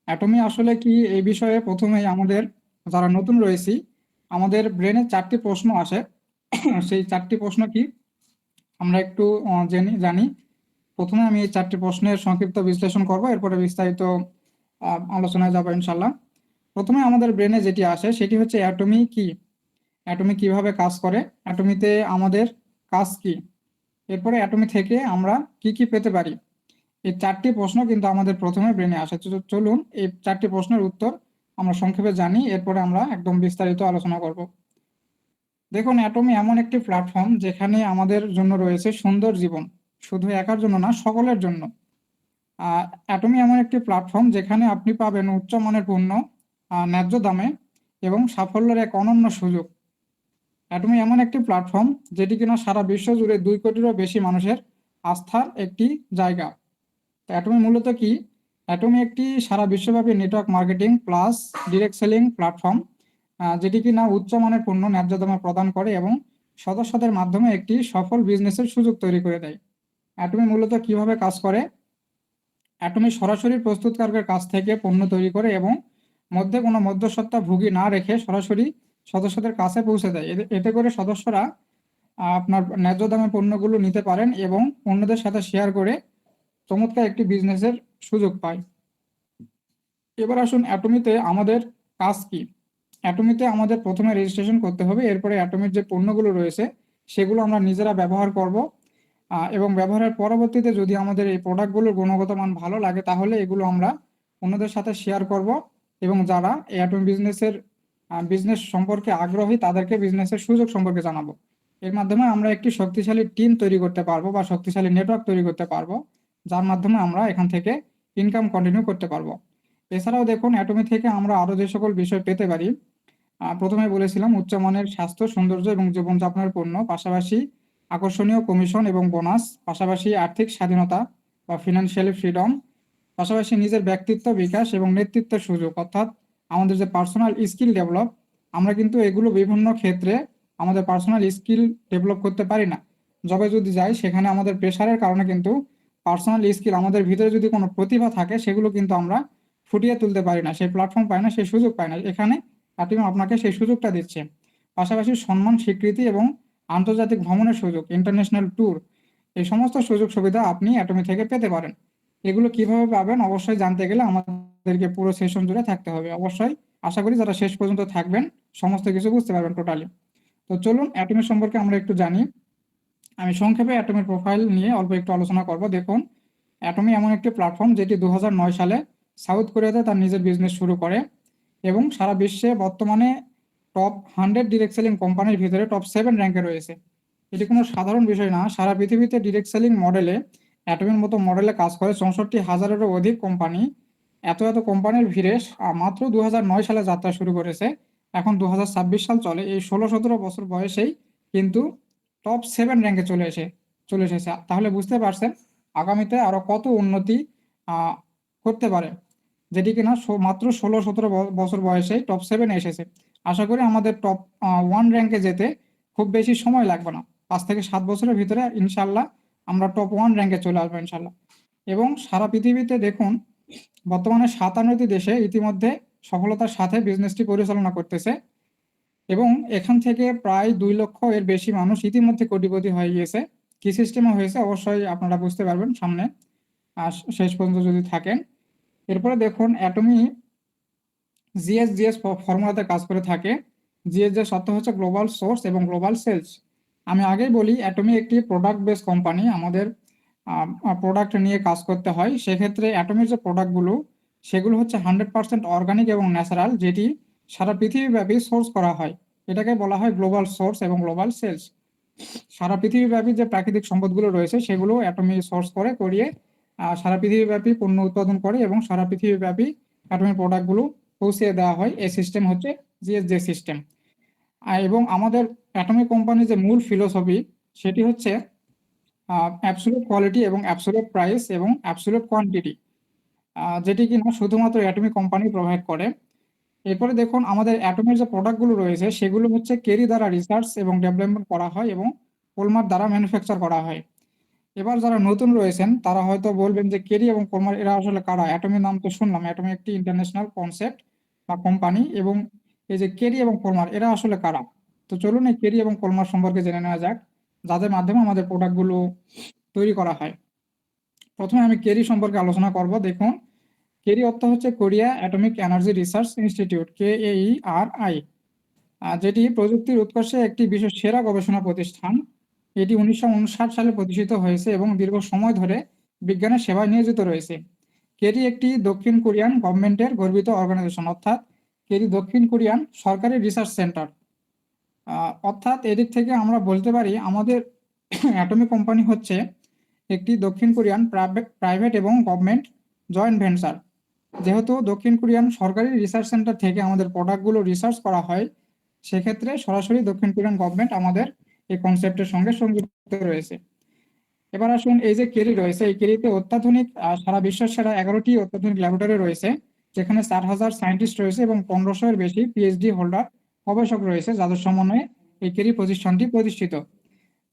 Atomy আসলে কি এই বিষয়ে প্রথমেই আমাদের যারা নতুন রয়েছি আমাদের ব্রেনে চারটি প্রশ্ন আসে। সেই চারটি প্রশ্ন কি আমরা একটু জানি। প্রথমে আমি এই চারটি প্রশ্নের সংক্ষিপ্ত বিশ্লেষণ করব, এরপরে বিস্তারিত আলোচনায় যাবো ইনশাল্লাহ। প্রথমে আমাদের ব্রেনে যেটি আসে সেটি হচ্ছে অ্যাটমি কি, অ্যাটমি কিভাবে কাজ করে, অ্যাটমিতে আমাদের কাজ কি, এরপরে অ্যাটমি থেকে আমরা কি কি পেতে পারি। এই চারটি প্রশ্ন কিন্তু আমাদের প্রথমে ব্রেনে আসে। তো চলুন এই চারটি প্রশ্নের উত্তর আমরা সংক্ষেপে জানি, এরপরে আমরা একদম বিস্তারিত আলোচনা করব। দেখুন, অ্যাটমি এমন একটি প্ল্যাটফর্ম যেখানে আমাদের জন্য রয়েছে সুন্দর জীবন, শুধু একার জন্য না, সকলের জন্য। অ্যাটমি এমন একটি প্ল্যাটফর্ম যেখানে আপনি পাবেন উচ্চমানের পণ্য, ন্যায্য দামে এবং সাফল্যের এক অনন্য সুযোগ। অ্যাটমি এমন একটি প্ল্যাটফর্ম যেটি কিনা সারা বিশ্ব জুড়ে 2 কোটিরও বেশি মানুষের আস্থার একটি জায়গা। তো অ্যাটমি মূলত কি? অ্যাটমি একটি সারা বিশ্বব্যাপী network marketing plus direct selling platform, যেটি কিনা উচ্চমানের পণ্য ন্যায্য দামে প্রদান করে এবং সদস্যদের মাধ্যমে একটি সফল বিজনেসের সুযোগ তৈরি করে দেয়। অ্যাটমি মূলত কিভাবে কাজ করে? অ্যাটমি সরাসরি প্রস্তুতকারকের কাছ থেকে পণ্য তৈরি করে এবং মধ্যে কোনো মধ্যস্বত্বা ভুগি না রেখে সরাসরি সদস্যদের কাছে পৌঁছে দেয়। এতে করে সদস্যরা আপনার ন্যায্য দামে পণ্যগুলো নিতে পারেন এবং অন্যদের সাথে শেয়ার করে চমৎকার একটি বিজনেসের সুযোগ পায়। এবার আসুন অ্যাটমিতে আমাদের কাজ কি। অ্যাটমিতে আমাদের প্রথমে রেজিস্ট্রেশন করতে হবে, এরপরে অ্যাটমির যে পণ্যগুলো রয়েছে সেগুলো আমরা নিজেরা ব্যবহার করব, এবং ব্যবহারের পরবর্তীতে যদি আমাদের এই প্রোডাক্টগুলোর গুণগত মান ভালো লাগে তাহলে এগুলো আমরা অন্যদের সাথে শেয়ার করব এবং যারা এই অ্যাটমি বিজনেস সম্পর্কে আগ্রহী তাদেরকে বিজনেসের সুযোগ সম্পর্কে জানাবো। এর মাধ্যমে আমরা একটি শক্তিশালী টিম তৈরি করতে পারবো বা শক্তিশালী নেটওয়ার্ক তৈরি করতে পারবো, যার মাধ্যমে আমরা এখান থেকে ইনকাম কন্টিনিউ করতে পারবো। এছাড়াও দেখুন, অ্যাটমি থেকে আমরা আরো যে সকল বিষয় পেতে পারি। প্রথমে বলেছিলাম উচ্চমানের স্বাস্থ্য, সৌন্দর্য এবং জীবনযাপনের পণ্য, পাশাপাশি আকর্ষণীয় কমিশন এবং বোনাস, পাশাপাশি আর্থিক স্বাধীনতা বা ফিনান্সিয়ালি ফ্রিডম, পাশাপাশি নিজের ব্যক্তিত্ব বিকাশ এবং নেতৃত্বের সুযোগ, অর্থাৎ আমাদের যে পার্সোনাল স্কিল ডেভেলপ। আমরা কিন্তু এগুলো বিভিন্ন ক্ষেত্রে আমাদের পার্সোনাল স্কিল ডেভেলপ করতে পারি না। জবে যদি যাই সেখানে আমাদের প্রেশারের কারণে কিন্তু পার্সোনাল স্কিল, আমাদের ভিতরে যদি কোনো প্রতিভা থাকে সেগুলো কিন্তু আমরা ফুটিয়ে তুলতে পারি না, সেই প্ল্যাটফর্ম পাই না, সেই সুযোগ পাই না। এখানে আপনি আপনাকে সেই সুযোগটা দিচ্ছে। পাশাপাশি সম্মান, স্বীকৃতি এবং আন্তর্জাতিক ভ্রমণের সুযোগ, ইন্টারন্যাশনাল ট্যুর, এই সমস্ত সুযোগ সুবিধা আপনি অ্যাটমি থেকে পেতে পারেন। এগুলো কিভাবে পাবেন অবশ্যই জানতে গেলে আমাদেরকে পুরো সেশন জুড়ে থাকতে হবে অবশ্যই। আশা করি যারা শেষ পর্যন্ত থাকবেন সমস্ত কিছু বুঝতে পারবেন টোটালি। তো চলুন অ্যাটমি সম্পর্কে আমরা একটু জানি। আমি সংক্ষেপে অ্যাটমির প্রোফাইল নিয়ে অল্প একটু আলোচনা করব। দেখুন, অ্যাটমি এমন একটি প্ল্যাটফর্ম যেটি 2009 সালে সাউথ কোরিয়াতে তার নিজের বিজনেস শুরু করে এবং সারা বিশ্বে বর্তমানে টপ 100 ডিরেক্ট সেলিং কোম্পানির ভিতরে টপ 7 র্যাঙ্কে রয়েছে। এটি কোনো সাধারণ বিষয় না, সারা পৃথিবীতে ডিরেক্ট সেলিং মডেলে অ্যাটমির মতো মডেলে কাজ করে 64,000-এরও অধিক কোম্পানি। এত এত কোম্পানির ভিড়ে মাত্র 2009 সালে যাত্রা শুরু করেছে, এখন 2026 সাল চলে। এই 16-17 বছর বয়সেই কিন্তু টপ 7 র্যাঙ্কে চলে এসেছে। তাহলে বুঝতে পারছেন আগামীতে আরো কত উন্নতি আহ করতে পারে, যেটি কিনা মাত্র 16-17 বছর বয়সে টপ 7-এ এসেছে। আশা করি আমাদের টপ 1 র্যাঙ্কে যেতে খুব বেশি সময় লাগবে না, 5 থেকে 7 বছরের ভিতরে ইনশাল্লাহ আমরা টপ 1 র্যাঙ্কে চলে আসবো ইনশাল্লাহ। এবং সারা পৃথিবীতে দেখুন, বর্তমানে 57টি দেশে ইতিমধ্যে সফলতার সাথে বিজনেসটি পরিচালনা করতেছে এবং এখান থেকে প্রায় 2 লক্ষ এর বেশি মানুষ ইতিমধ্যে কোটিপতি হয়ে গিয়েছে। কি সিস্টেমে হয়েছে অবশ্যই আপনারা বুঝতে পারবেন সামনে শেষ পর্যন্ত যদি থাকেন। এরপরে দেখুন, অ্যাটমি জিএস ফর্মুলাতে কাজ করে থাকে। জিএস অর্থ হচ্ছে গ্লোবাল সোর্স এবং গ্লোবাল সেলস। আমি আগেই বলি অ্যাটমি একটি প্রোডাক্ট বেস কোম্পানি, আমাদের প্রোডাক্ট নিয়ে কাজ করতে হয়। সেক্ষেত্রে অ্যাটমির যে প্রোডাক্টগুলো সেগুলো হচ্ছে 100% অর্গানিক এবং ন্যাচারাল, যেটি সারা পৃথিবীব্যাপী সোর্স করা হয়। এটাকে বলা হয় গ্লোবাল সোর্স এবং গ্লোবাল সেলস। সারা পৃথিবীব্যাপী যে প্রাকৃতিক সম্পদগুলো রয়েছে সেগুলো অ্যাটমি সোর্স করিয়ে সারা পৃথিবীব্যাপী পণ্য উৎপাদন করে এবং সারা পৃথিবীব্যাপী অ্যাটমি প্রোডাক্টগুলো পৌঁছে দেওয়া হয়। এই সিস্টেম হচ্ছে জিএসজে সিস্টেম। এবং আমাদের অ্যাটমি কোম্পানির যে মূল ফিলোসফি সেটি হচ্ছে অ্যাবসোলিউট কোয়ালিটি এবং অ্যাবসোলিউট প্রাইস এবং অ্যাবসোলিউট কোয়ান্টিটি, যেটি কিনা শুধুমাত্র অ্যাটমি কোম্পানি প্রোভাইড করে। এরপরে দেখুন, আমাদের অ্যাটমের যে প্রোডাক্টগুলো রয়েছে সেগুলো হচ্ছে কেরি দ্বারা রিসার্চ এবং ডেভেলপমেন্ট করা হয় এবং পোলমার দ্বারা ম্যানুফ্যাকচার করা হয়। এবার যারা নতুন রয়েছেন তারা হয়তো বলবেন যে কেরি এবং কোলমার এরা আসলে কারা। অ্যাটমি নাম তো শুনলাম, অ্যাটমি একটি ইন্টারন্যাশনাল কনসেপ্ট বা কোম্পানি, এবং এই যে কেরি এবং কোলমার এরা আসলে কারা। তো চলুন এই কেরি এবং কোলমার সম্পর্কে জেনে নেওয়া যাক, যাদের মাধ্যমে আমাদের প্রোডাক্টগুলো তৈরি করা হয়। প্রথমে আমি কেরি সম্পর্কে আলোচনা করব। দেখুন, কেরি অর্থ হচ্ছে Korea atomic energy research institute, KAERI, যেটি প্রযুক্তির উৎকর্ষে একটি বিশ্বের সেরা গবেষণা প্রতিষ্ঠান। এটি 1959 সালে প্রতিষ্ঠিত হয়েছে এবং দীর্ঘ সময় ধরে বিজ্ঞানের সেবায় নিয়োজিত রয়েছে। কেরি একটি দক্ষিণ কোরিয়ান গভর্নমেন্টের গর্বিত অর্গানাইজেশন, অর্থাৎ কেরি দক্ষিণ কোরিয়ান সরকারি রিসার্চ সেন্টার। অর্থাৎ এদিক থেকে আমরা বলতে পারি আমাদের অ্যাটমিক কোম্পানি হচ্ছে একটি দক্ষিণ কোরিয়ান প্রাইভেট এবং গভর্নমেন্ট জয়েন্ট ভেঞ্চার। যেহেতু দক্ষিণ কোরিয়ান সরকারি রিসার্চ সেন্টার থেকে আমাদের প্রোডাক্টগুলো রিসার্চ করা হয়, সেক্ষেত্রে সরাসরি দক্ষিণ কোরিয়ান গভর্নমেন্ট আমাদের এই কনসেপ্টের সঙ্গে সংযুক্ত রয়েছে। এবার আসুন, এই যে কেরি রয়েছে, এই কেরিতে অত্যাধুনিক সারা বিশ্বের সেরা 11টি অত্যাধুনিক ল্যাবরেটরি রয়েছে, যেখানে 4,000 সায়েন্টিস্ট রয়েছে এবং 1500 এর বেশি পিএইচডি হোল্ডার গবেষক রয়েছে, যাদের সমন্বয়ে এই কেরি প্রতিষ্ঠানটি প্রতিষ্ঠিত।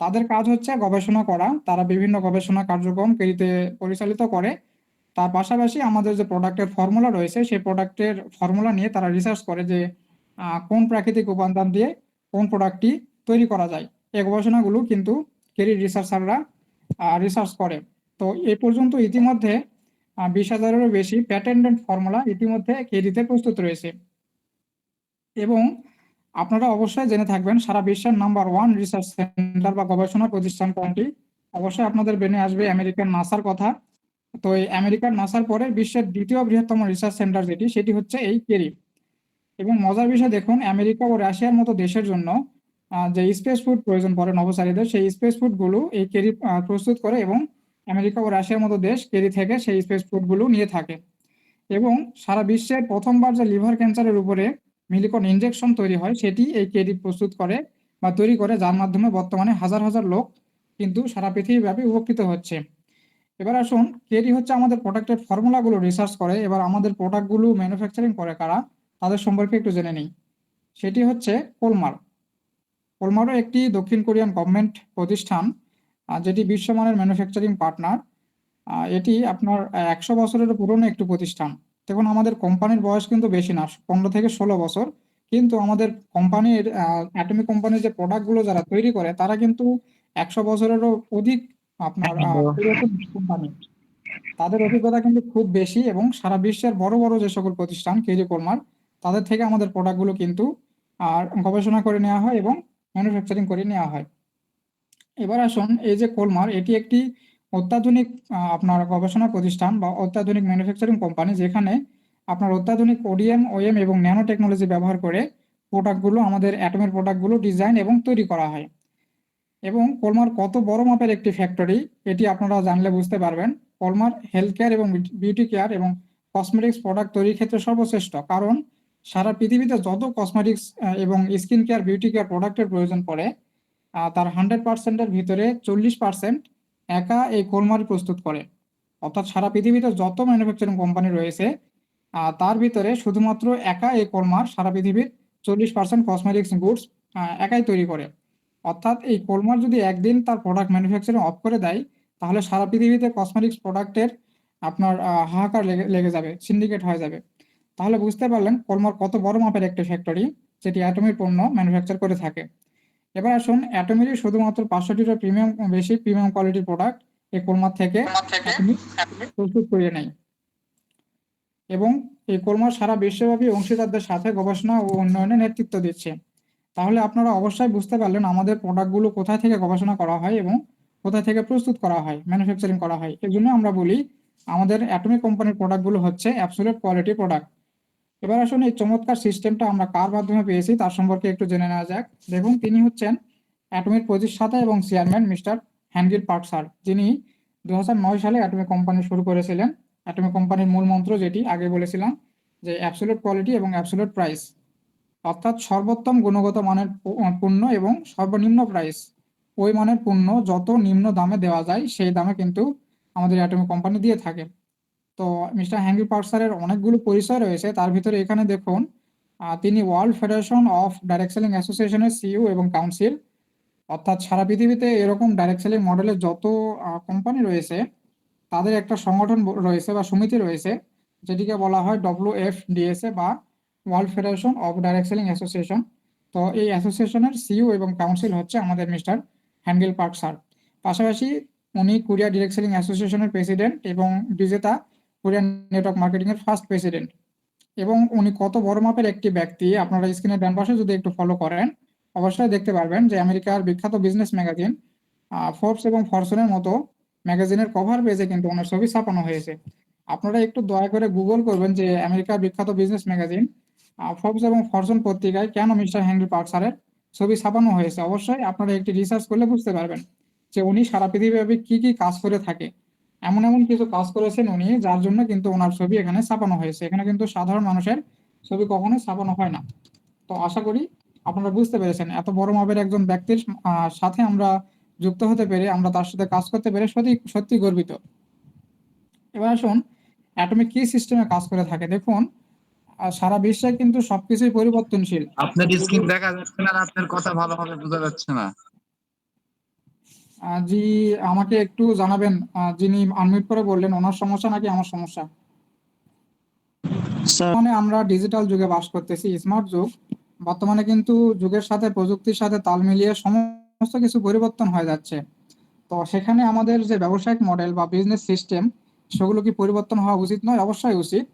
তাদের কাজ হচ্ছে গবেষণা করা, তারা বিভিন্ন গবেষণা কার্যক্রম কেরিতে পরিচালিত করে। তার পাশাপাশি আমাদের যে প্রোডাক্টের ফর্মুলা রয়েছে, সেই প্রোডাক্টের ফর্মুলা নিয়ে তারা রিসার্চ করে যে কোন প্রাকৃতিক উপাদান দিয়ে কোন প্রোডাক্টটি তৈরি করা যায়। এই গবেষণাগুলো কিন্তু কেরির রিসার্চাররা রিসার্চ করে। তো এ পর্যন্ত ইতিমধ্যে 20,000-এরও বেশি প্যাটেন্টেড ফর্মুলা ইতিমধ্যে কেরিতে প্রস্তুত রয়েছে। এবং আপনারা অবশ্যই জেনে থাকবেন, সারা বিশ্বের নাম্বার 1 রিসার্চ সেন্টার বা গবেষণা প্রতিষ্ঠান কোনটি। অবশ্যই আপনাদের ব্রেনে আসবে আমেরিকান নাসার কথা। তো এই আমেরিকার নাসার পরে বিশ্বের দ্বিতীয় বৃহত্তম রিসার্চ সেন্টার যেটি, সেটি হচ্ছে এই কেরি। এবং মজার বিষয় দেখুন, আমেরিকা ও রাশিয়ার মতো দেশের জন্য যে স্পেস ফুড প্রয়োজন পড়ে নভোচারীদের, সেই স্পেস ফুড গুলো এই কেরি প্রস্তুত করে, এবং আমেরিকা ও রাশিয়ার মতো দেশ কেরি থেকে সেই স্পেস ফুড গুলো নিয়ে থাকে। এবং সারা বিশ্বের প্রথমবার যে লিভার ক্যান্সারের উপরে মিলিকন ইনজেকশন তৈরি হয়, সেটি এই কেরি প্রস্তুত করে বা তৈরি করে, যার মাধ্যমে বর্তমানে হাজার হাজার লোক কিন্তু সারা পৃথিবীব্যাপী উপকৃত হচ্ছে। এবার আসুন, কেরি হচ্ছে আমাদের প্রোডাক্টের ফর্মুলাগুলো রিসার্চ করে। এবার আমাদের প্রোডাক্টগুলো ম্যানুফ্যাকচারিং করে কারা, তাদের সম্পর্কে একটু জেনে নিই। সেটি হচ্ছে কোলমার। কোলমারও একটি দক্ষিণ কোরিয়ান গভর্নমেন্ট প্রতিষ্ঠান, যেটি বিশ্বমানের ম্যানুফ্যাকচারিং পার্টনার। এটি আপনার 100 বছরের পুরনো একটি প্রতিষ্ঠান। দেখুন, আমাদের কোম্পানির বয়স কিন্তু বেশি না, 15 থেকে 16 বছর। কিন্তু আমাদের কোম্পানির অ্যাটমিক কোম্পানির যে প্রোডাক্টগুলো যারা তৈরি করে, তারা কিন্তু 100 বছরেরও অধিক আপনার পুরাতন কোম্পানি। তাদের অভিজ্ঞতা কিন্তু খুব বেশি, এবং সারা বিশ্বের বড় বড় যে সকল প্রতিষ্ঠান কেজি কোলমার, তাদের থেকে আমাদের প্রোডাক্টগুলো কিন্তু গবেষণা করে নেওয়া হয় এবং ম্যানুফ্যাকচারিং করে নেওয়া হয়। এবার আসুন, এই যে কোলমার, এটি একটি অত্যাধুনিক আপনার গবেষণা প্রতিষ্ঠান বা অত্যাধুনিক ম্যানুফ্যাকচারিং কোম্পানি, যেখানে আপনার অত্যাধুনিক ওডিএম, ওএম এবং ন্যানো টেকনোলজি ব্যবহার করে প্রোডাক্টগুলো, আমাদের অ্যাটমের প্রোডাক্টগুলো ডিজাইন এবং তৈরি করা হয়। এবং কোলমার কত বড় মাপের একটি ফ্যাক্টরি, এটি আপনারা জানলে বুঝতে পারবেন। কোলমার হেলথ কেয়ার এবং বিউটি কেয়ার এবং কসমেটিক্স প্রোডাক্ট তৈরির ক্ষেত্রে সর্বশ্রেষ্ঠ, কারণ সারা পৃথিবীতে যত কসমেটিক্স এবং স্কিন কেয়ার, বিউটি কেয়ার প্রোডাক্টের প্রয়োজন পড়ে, তার 100%-এর ভিতরে 40% একা এই কোলমার প্রস্তুত করে। অর্থাৎ সারা পৃথিবীতে যত ম্যানুফ্যাকচারিং কোম্পানি রয়েছে, তার ভিতরে শুধুমাত্র একা এই কোলমার সারা পৃথিবীর 40% কসমেটিক্স গুডস একাই তৈরি করে। অর্থাৎ এই কোলমার যদি একদিন তার প্রোডাক্ট ম্যানুফ্যাকচারিং অফ করে দেয়, তাহলে সারা পৃথিবীতে কসমেটিক্স প্রোডাক্টের আপনার হাহাকার লেগে যাবে, সিন্ডিকেট হয়ে যাবে। তাহলে বুঝতে পারলেন কোলমার কত বড় মাপের একটি ফ্যাক্টরি, যেটি অ্যাটমিক পণ্য ম্যানুফ্যাকচার করে থাকে। এবার আসুন, অ্যাটমিরই শুধুমাত্র 500-টিরও বেশি প্রিমিয়াম কোয়ালিটির প্রোডাক্ট এই কোলমার থেকে অ্যাটমি প্রস্তুত করিয়ে নেয়। এবং এই কোলমার সারা বিশ্বব্যাপী অংশীদারদের সাথে গবেষণা ও উন্নয়নে নেতৃত্ব দিচ্ছে। তাহলে আপনারা অবশ্যই বুঝতে পারলেন আমাদের প্রোডাক্টগুলো কোথায় থেকে গবেষণা করা হয় এবং কোথায় থেকে প্রস্তুত করা হয়, ম্যানুফ্যাকচারিং করা হয়। এর জন্য আমরা বলি আমাদের অ্যাটমিক কোম্পানির প্রোডাক্টগুলো হচ্ছে অ্যাবসলিউট কোয়ালিটি প্রোডাক্ট। এবার আসুন, এই চমৎকার সিস্টেমটা আমরা কার মাধ্যমে পেয়েছি তার সম্পর্কে একটু জেনে নেওয়া যাক। দেখুন, তিনি হচ্ছেন অ্যাটমিক প্রতিষ্ঠাতা এবং চেয়ারম্যান মিস্টার হ্যানগিল পার্ক স্যার, যিনি 2009 সালে অ্যাটমিক কোম্পানি শুরু করেছিলেন। অ্যাটমিক কোম্পানির মূল মন্ত্র, যেটি আগে বলেছিলাম, যে অ্যাবসলিউট কোয়ালিটি এবং অ্যাবসলিউট প্রাইস, অর্থাৎ সর্বোত্তম গুণগত মানের পণ্য এবং সর্বনিম্ন প্রাইস। ওই মানের পণ্য যত নিম্ন দামে দেওয়া যায়, সেই দামে কিন্তু আমাদের অ্যাটমিক কোম্পানি দিয়ে থাকে। তো মিস্টার হ্যানরি পার্সারের অনেকগুলো পরিচয় রয়েছে, তার ভিতরে এখানে দেখুন, তিনি world federation of direct selling অ্যাসোসিয়েশনের সিইও এবং কাউন্সিল, অর্থাৎ সারা পৃথিবীতে এরকম ডাইরেক্ট সেলিং মডেলের যত কোম্পানি রয়েছে তাদের একটা সংগঠন রয়েছে বা সমিতি রয়েছে, যেটিকে বলা হয় WFDSA বা world federation of direct selling association. তো এই অ্যাসোসিয়েশনের সিইও এবং কাউন্সিল হচ্ছে আমাদের মিস্টার হ্যান্ডেল পার্ক স্যার। পাশাপাশি উনি কোরিয়া ডিরেক্ট সেলিং অ্যাসোসিয়েশনের প্রেসিডেন্ট এবং বিজেতা কোরিয়ান নেটওয়ার্ক মার্কেটিং এর ফার্স্ট প্রেসিডেন্ট। এবং উনি কত বড় মাপের একটি ব্যক্তি, আপনারা স্ক্রিনের ডান পাশে যদি একটু ফলো করেন অবশ্যই দেখতে পারবেন যে আমেরিকার বিখ্যাত বিজনেস ম্যাগাজিন ফোর্বস এবং ফরচুনের মতো ম্যাগাজিনের কভার পেজে কিন্তু ওনার ছবি ছাপানো হয়েছে। আপনারা একটু দয়া করে গুগল করবেন যে আমেরিকার বিখ্যাত বিজনেস ম্যাগাজিন ফোর্বস এবং ফরচুন পত্রিকায় কেন মিস্টার হেনরি পার্কসারের ছবি ছাপানো হয়েছে। অবশ্যই আপনারা একটি রিসার্চ করলে বুঝতে পারবেন যে উনি সারা পৃথিবীব্যাপী কি কি কাজ করে থাকে। এমন এমন কিছু কাজ করেছেন উনি, যার জন্য কিন্তু ওনার ছবি এখানে ছাপানো হয়েছে। এখানে কিন্তু সাধারণ মানুষের ছবি কখনোই ছাপানো হয় না। তো আশা করি আপনারা বুঝতে পেরেছেন, এত বড় মাপের একজন ব্যক্তির সাথে আমরা যুক্ত হতে পেরে, আমরা তার সাথে কাজ করতে পেরে সত্যি সত্যি গর্বিত। এবার আসুন অ্যাটমিক কি সিস্টেমে কাজ করে থাকে দেখুন। সারা বিশ্বে কিন্তু সবকিছুই পরিবর্তনশীল। আপনার যদি স্ক্রিন দেখা যাচ্ছে না, আর আপনার কথা ভালোভাবে বোঝা যাচ্ছে না। জি, আমাকে একটু জানাবেন যিনি আনমিউট করে বললেন ওনার সমস্যা নাকি আমার সমস্যা। স্যার, মানে আমরা ডিজিটাল যুগে বাস করতেছি, স্মার্ট যুগ। বর্তমানে কিন্তু যুগের সাথে প্রযুক্তির সাথে তাল মিলিয়ে সমস্ত কিছু পরিবর্তন হয়ে যাচ্ছে। তো সেখানে আমাদের যে ব্যবসায়িক মডেল বা বিজনেস সিস্টেম সেগুলো কি পরিবর্তন হওয়া উচিত নয়? অবশ্যই উচিত।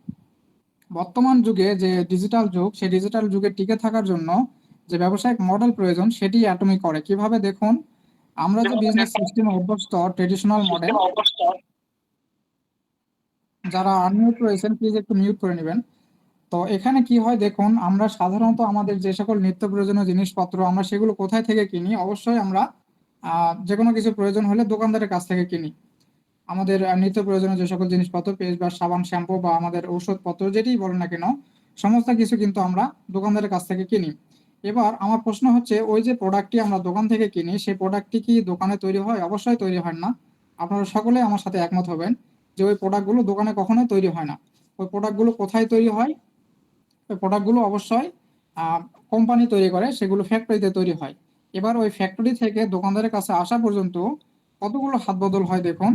বর্তমান যুগে যে ডিজিটাল যুগ, সেই ডিজিটাল যুগে টিকে থাকার জন্য যে ব্যবসায়িক মডেল প্রয়োজন সেটি অ্যাটমিক করে কিভাবে দেখুন। আমরা যে বিজনেস সিস্টেমে অভ্যস্ত ট্রেডিশনাল মডেল, যারা আনমিউট রয়েছেন প্লিজ একটু মিউট করে নেবেন। তো এখানে কি হয় দেখুন, আমরা সাধারণত আমাদের যে সকল নিত্য প্রয়োজনীয় জিনিসপত্র আমরা সেগুলো কোথায় থেকে কিনি? অবশ্যই আমরা যে কোনো কিছু প্রয়োজন হলে দোকানদারের কাছ থেকে কিনি। আমাদের নিত্য প্রয়োজনীয় যে সকল জিনিসপত্র, পেস্ট বা সাবান, শ্যাম্পু বা আমাদের ঔষধপত্র যেটিই বলেন না কেন, সমস্ত কিছু কিন্তু আমরা দোকানদারের কাছ থেকে কিনি। এবার আমার প্রশ্ন হচ্ছে, ওই যে প্রোডাক্টটি আমরা দোকান থেকে কিনি সেই প্রোডাক্টটি কি দোকানে তৈরি হয়? অবশ্যই তৈরি হয় না। আপনারা সকলে আমার সাথে একমত হবেন যে ওই প্রোডাক্টগুলো দোকানে কখনোই তৈরি হয় না। ওই প্রোডাক্টগুলো কোথায় তৈরি হয়? ওই প্রোডাক্টগুলো অবশ্যই কোম্পানি তৈরি করে, সেগুলো ফ্যাক্টরিতে তৈরি হয়। এবার ওই ফ্যাক্টরি থেকে দোকানদারের কাছে আসা পর্যন্ত কতগুলো হাত বদল হয় দেখুন।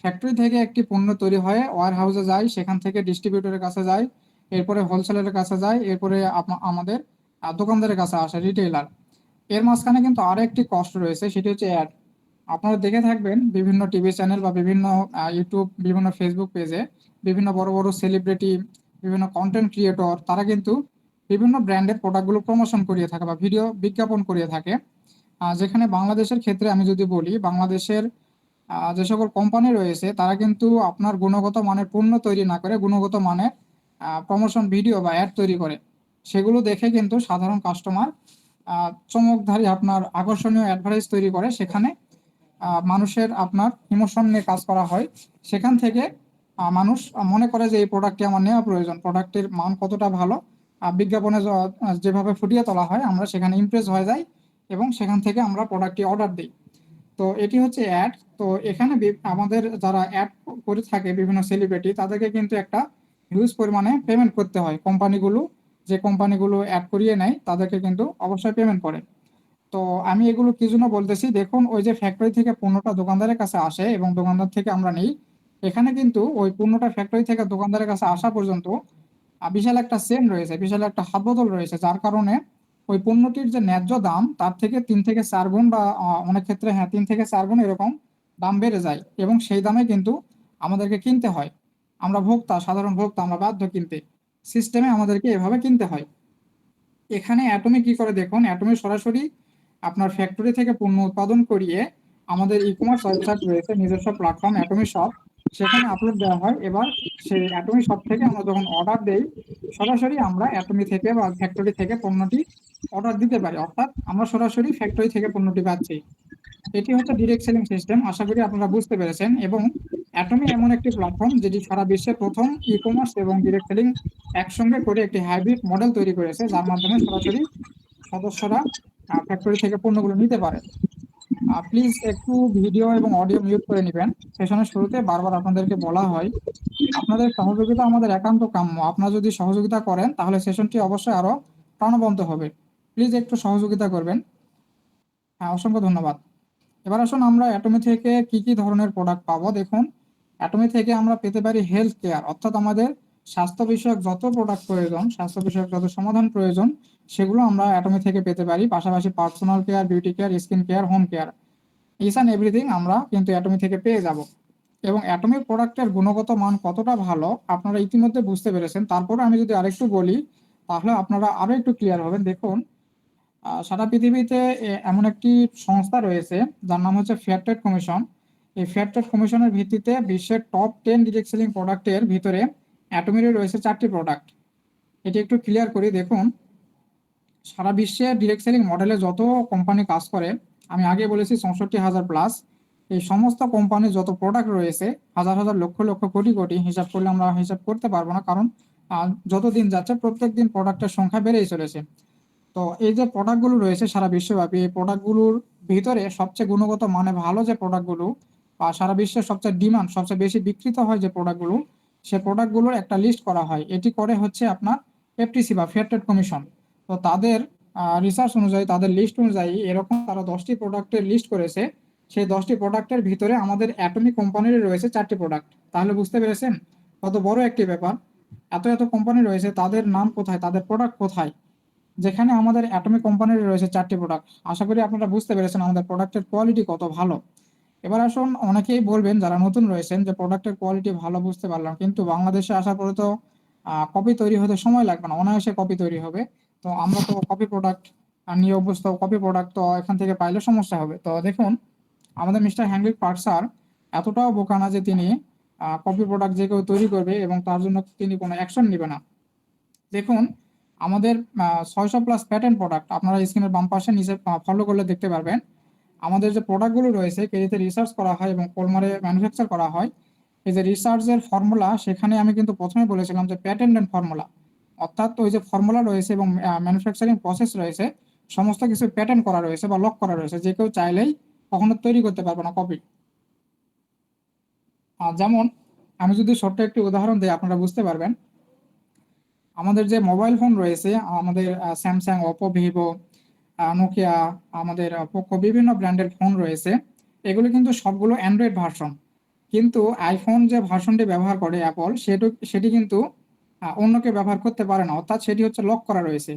ফ্যাক্টরি থেকে একটি পণ্য তৈরি হয়ে ওয়্যার হাউসে যায়, সেখান থেকে ডিস্ট্রিবিউটরের কাছে যায়, এরপরে হোলসেলারের কাছে যায়, এরপরে আমাদের দোকানদারের কাছে আসে রিটেইলার। এর মাঝখানে কিন্তু আরো একটি কষ্ট রয়েছে, সেটি হচ্ছে অ্যাড। আপনারা দেখে থাকবেন বিভিন্ন টিভি চ্যানেল বা বিভিন্ন ইউটিউব, বিভিন্ন ফেসবুক পেজে বিভিন্ন বড় বড় সেলিব্রিটি, বিভিন্ন কন্টেন্ট ক্রিয়েটর তারা কিন্তু বিভিন্ন ব্র্যান্ডের প্রোডাক্টগুলো প্রমোশন করিয়ে থাকে বা ভিডিও বিজ্ঞাপন করিয়ে থাকে। যেখানে বাংলাদেশের ক্ষেত্রে আমি যদি বলি, বাংলাদেশের যে সকল কোম্পানি রয়েছে তারা কিন্তু আপনার গুণগত মানের পণ্য তৈরি না করে গুণগত মানের প্রমোশন ভিডিও বা অ্যাড তৈরি করে। সেগুলো দেখে কিন্তু সাধারণ কাস্টমার চমকধারী আপনার আকর্ষণীয় অ্যাডভার্টাইজ তৈরি করে, সেখানে মানুষের আপনার ইমোশন নিয়ে কাজ করা হয়। সেখান থেকে মানুষ মনে করে যে এই প্রোডাক্টটি আমার নেওয়া প্রয়োজন, প্রোডাক্টের মান কতটা ভালো বিজ্ঞাপনে যেভাবে ফুটিয়ে তোলা হয় আমরা সেখানে ইমপ্রেস হয়ে যাই এবং সেখান থেকে আমরা প্রোডাক্টটি অর্ডার দিই। তো এটি হচ্ছে অ্যাড। তো এখানে আমাদের যারা অ্যাড করে থাকে বিভিন্ন সেলিব্রিটি তাদেরকে কিন্তু একটা হিউজ পরিমাণে পেমেন্ট করতে হয় কোম্পানিগুলো। যে কোম্পানিগুলো অ্যাড করিয়ে নেয় তাদেরকে কিন্তু অবশ্যই পেমেন্ট করে। তো আমি এগুলো কি জন্য বলতেছি দেখুন, ওই যে ফ্যাক্টরি থেকে পণ্যটা দোকানদারের কাছে আসে এবং দোকানদার থেকে আমরা নিই, এখানে কিন্তু ওই পণ্যটা ফ্যাক্টরি থেকে দোকানদারের কাছে আসা পর্যন্ত বিশাল একটা চেন রয়েছে, বিশাল একটা হাতবদল রয়েছে, যার কারণে ওই পণ্যটির যে ন্যায্য দাম তার থেকে 3 থেকে 4 গুণ বা অনেক ক্ষেত্রে হ্যাঁ 3 থেকে 4 গুণ এরকম দাম বেড়ে যায় এবং সেই দামে কিন্তু আমাদেরকে কিনতে হয়। আমরা ভোক্তা, সাধারণ ভোক্তা, আমরা বাধ্য কিনতে, সিস্টেমে আমাদেরকে এভাবে কিনতে হয়। এখানে অ্যাটমি কি করে দেখুন, অ্যাটমি সরাসরি আপনার ফ্যাক্টরি থেকে পণ্য উৎপাদন করিয়ে আমাদের ই কমার্স ওয়েবসাইট রয়েছে, নিজস্ব প্ল্যাটফর্ম অ্যাটমি শপ, সেখানে আপলোড দেওয়া হয়। এবার সেই অ্যাটমি শপ থেকে আমরা যখন অর্ডার দেই সরাসরি আমরা অ্যাটমি থেকে বা ফ্যাক্টরি থেকে পণ্যটি অর্ডার দিতে পারি, অর্থাৎ আমরা সরাসরি ফ্যাক্টরি থেকে পণ্যটি পাচ্ছি। এটি হচ্ছে ডিরেক্ট সেলিং সিস্টেম, আশা করি আপনারা বুঝতে পেরেছেন। এবং অ্যাটমি এমন একটি প্ল্যাটফর্ম যেটি সারা বিশ্বে প্রথম ই কমার্স এবং ডিরেক্ট সেলিং একসঙ্গে করে একটি হাইব্রিড মডেল তৈরি করেছে, যার মাধ্যমে সরাসরি সদস্যরা ফ্যাক্টরি থেকে পণ্যগুলো নিতে পারে। প্লিজ একটু ভিডিও এবং অডিও মিউট করে নেবেন। সেশনের শুরুতে বারবার আপনাদেরকে বলা হয় আপনাদের সহযোগিতা আমাদের একান্ত কাম্য। আপনারা যদি সহযোগিতা করেন তাহলে সেশনটি অবশ্যই আরো প্রাণবন্ত হবে। প্লিজ একটু সহযোগিতা করবেন। হ্যাঁ, অসংখ্য ধন্যবাদ। এবার আসুন আমরা অ্যাটমি থেকে কি কি ধরনের প্রোডাক্ট পাবো। দেখুন, অ্যাটমি থেকে আমরা পেতে পারি হেলথ কেয়ার, অর্থাৎ আমাদের স্বাস্থ্য বিষয়ক যত প্রোডাক্ট প্রয়োজন, স্বাস্থ্য বিষয়ক যত সমাধান প্রয়োজন, সেগুলো আমরা অ্যাটমি থেকে পেতে পারি। পাশাপাশি personal care, beauty care, skin care, home care, each and everything আমরা কিন্তু অ্যাটমি থেকে পেয়ে যাব। এবং অ্যাটমিক প্রোডাক্টের গুণগত মান কতটা ভালো আপনারা ইতিমধ্যে বুঝতে পেরেছেন। তারপরে আমি যদি আরেকটু বলি, তাহলে আপনারা আরো একটু ক্লিয়ার হবেন। দেখুন, সারা পৃথিবীতে এমন একটি সংস্থা রয়েছে যার নাম হচ্ছে ফেয়ার ট্রেড কমিশন। এই ফেয়ার ট্রেড কমিশনের ভিত্তিতে বিশ্বের টপ 10 ডিরেক্ট সেলিং প্রোডাক্টের ভিতরে অ্যাটমির রয়েছে 4টি প্রোডাক্ট। এটি একটু ক্লিয়ার করি। দেখুন, সারা বিশ্বে ডিরেক্ট সেলিং মডেলে যত কোম্পানি কাজ করে, আমি আগে বলেছি 64,000 প্লাস, এই সমস্ত কোম্পানির যত প্রোডাক্ট রয়েছে, হাজার হাজার লক্ষ লক্ষ কোটি কোটি, হিসাব করলে আমরা হিসাব করতে পারবো না, কারণ যত দিন যাচ্ছে প্রত্যেক দিন প্রোডাক্টের সংখ্যা বেড়েই চলেছে। তো এই যে প্রোডাক্টগুলো রয়েছে সারা বিশ্বব্যাপী, এই প্রোডাক্টগুলোর ভিতরে সবচেয়ে গুণগত মানে ভালো যে প্রোডাক্টগুলো বা সারা বিশ্বের সবচেয়ে ডিমান্ড, সবচেয়ে বেশি বিক্রিত হয় যে প্রোডাক্টগুলো, সে প্রোডাক্টগুলোর একটা লিস্ট করা হয়। এটি করে হচ্ছে আপনার এফটিসি বা ফেয়ার ট্রেড কমিশন। তো তাদের রিসার্চ অনুযায়ী, তাদের লিস্ট অনুযায়ী এরকম তারা 10টি প্রোডাক্টের লিস্ট করেছে। সেই 10টি প্রোডাক্টের ভিতরে আমাদের অ্যাটমিক কোম্পানির রয়েছে 4টি প্রোডাক্ট। তাহলে বুঝতে পেরেছেন কত বড় একটি ব্যাপার। এত এত কোম্পানি রয়েছে, তাদের নাম কোথায়, তাদের প্রোডাক্ট কোথায়, যেখানে আমাদের অ্যাটমিক কোম্পানির রয়েছে 4টি প্রোডাক্ট। আশা করি আপনারা বুঝতে পেরেছেন আমাদের প্রোডাক্টের কোয়ালিটি কত ভালো। এবার আসুন, অনেকেই বলবেন যারা নতুন রয়েছেন যে প্রোডাক্টের কোয়ালিটি ভালো, বুঝতে পারলাম, কিন্তু বাংলাদেশে আসার পরে তো কপি তৈরি হতে সময় লাগবে না, অনায়াসে কপি তৈরি হবে। তো আমরা তো কপি প্রোডাক্ট নিয়ে অভ্যস্ত, কপি প্রোডাক্ট তো এখান থেকে পাইলে সমস্যা হবে। তো দেখুন, আমাদের মিস্টার হ্যানরিক পার্ক স্যার এতটাও বোকা না যে তিনি কপি প্রোডাক্ট যে কেউ তৈরি করবে এবং তার জন্য তিনি কোনো অ্যাকশন নেবে না। দেখুন, আমাদের 600 প্লাস প্যাটার্ন প্রোডাক্ট আপনারা স্ক্রিনের বাম পাশে নিচে ফলো করলে দেখতে পারবেন। আমাদের যে প্রোডাক্টগুলো রয়েছে কেজিতে রিসার্চ করা হয় এবং কোলমারে ম্যানুফ্যাকচার করা হয়। এই যে রিসার্চের ফর্মুলা, সেখানে আমি কিন্তু প্রথমে বলেছিলাম যে প্যাটেন্টেড ফর্মুলা, অর্থাৎ ওই যে ফর্মুলা রয়েছে এবং ম্যানুফ্যাকচারিং প্রসেস রয়েছে, সমস্ত কিছু প্যাটার্ন করা রয়েছে বা লক করা রয়েছে, যে কেউ চাইলেই কখনো তৈরি করতে পারবে না কপি। যেমন আমি যদি ছোট্ট একটি উদাহরণ দিই আপনারা বুঝতে পারবেন। আমাদের যে মোবাইল ফোন রয়েছে, আমাদের স্যামসাং, ওপো, ভিভো, নোকিয়া, আমাদের পোকো, বিভিন্ন ব্র্যান্ডের ফোন রয়েছে। এগুলো কিন্তু সবগুলো অ্যান্ড্রয়েড ভার্সন। কিন্তু আইফোন যে ভার্সনটি ব্যবহার করে অ্যাপল, সেটি কিন্তু অন্য কেউ ব্যবহার করতে পারে না, অর্থাৎ সেটি হচ্ছে লক করা রয়েছে।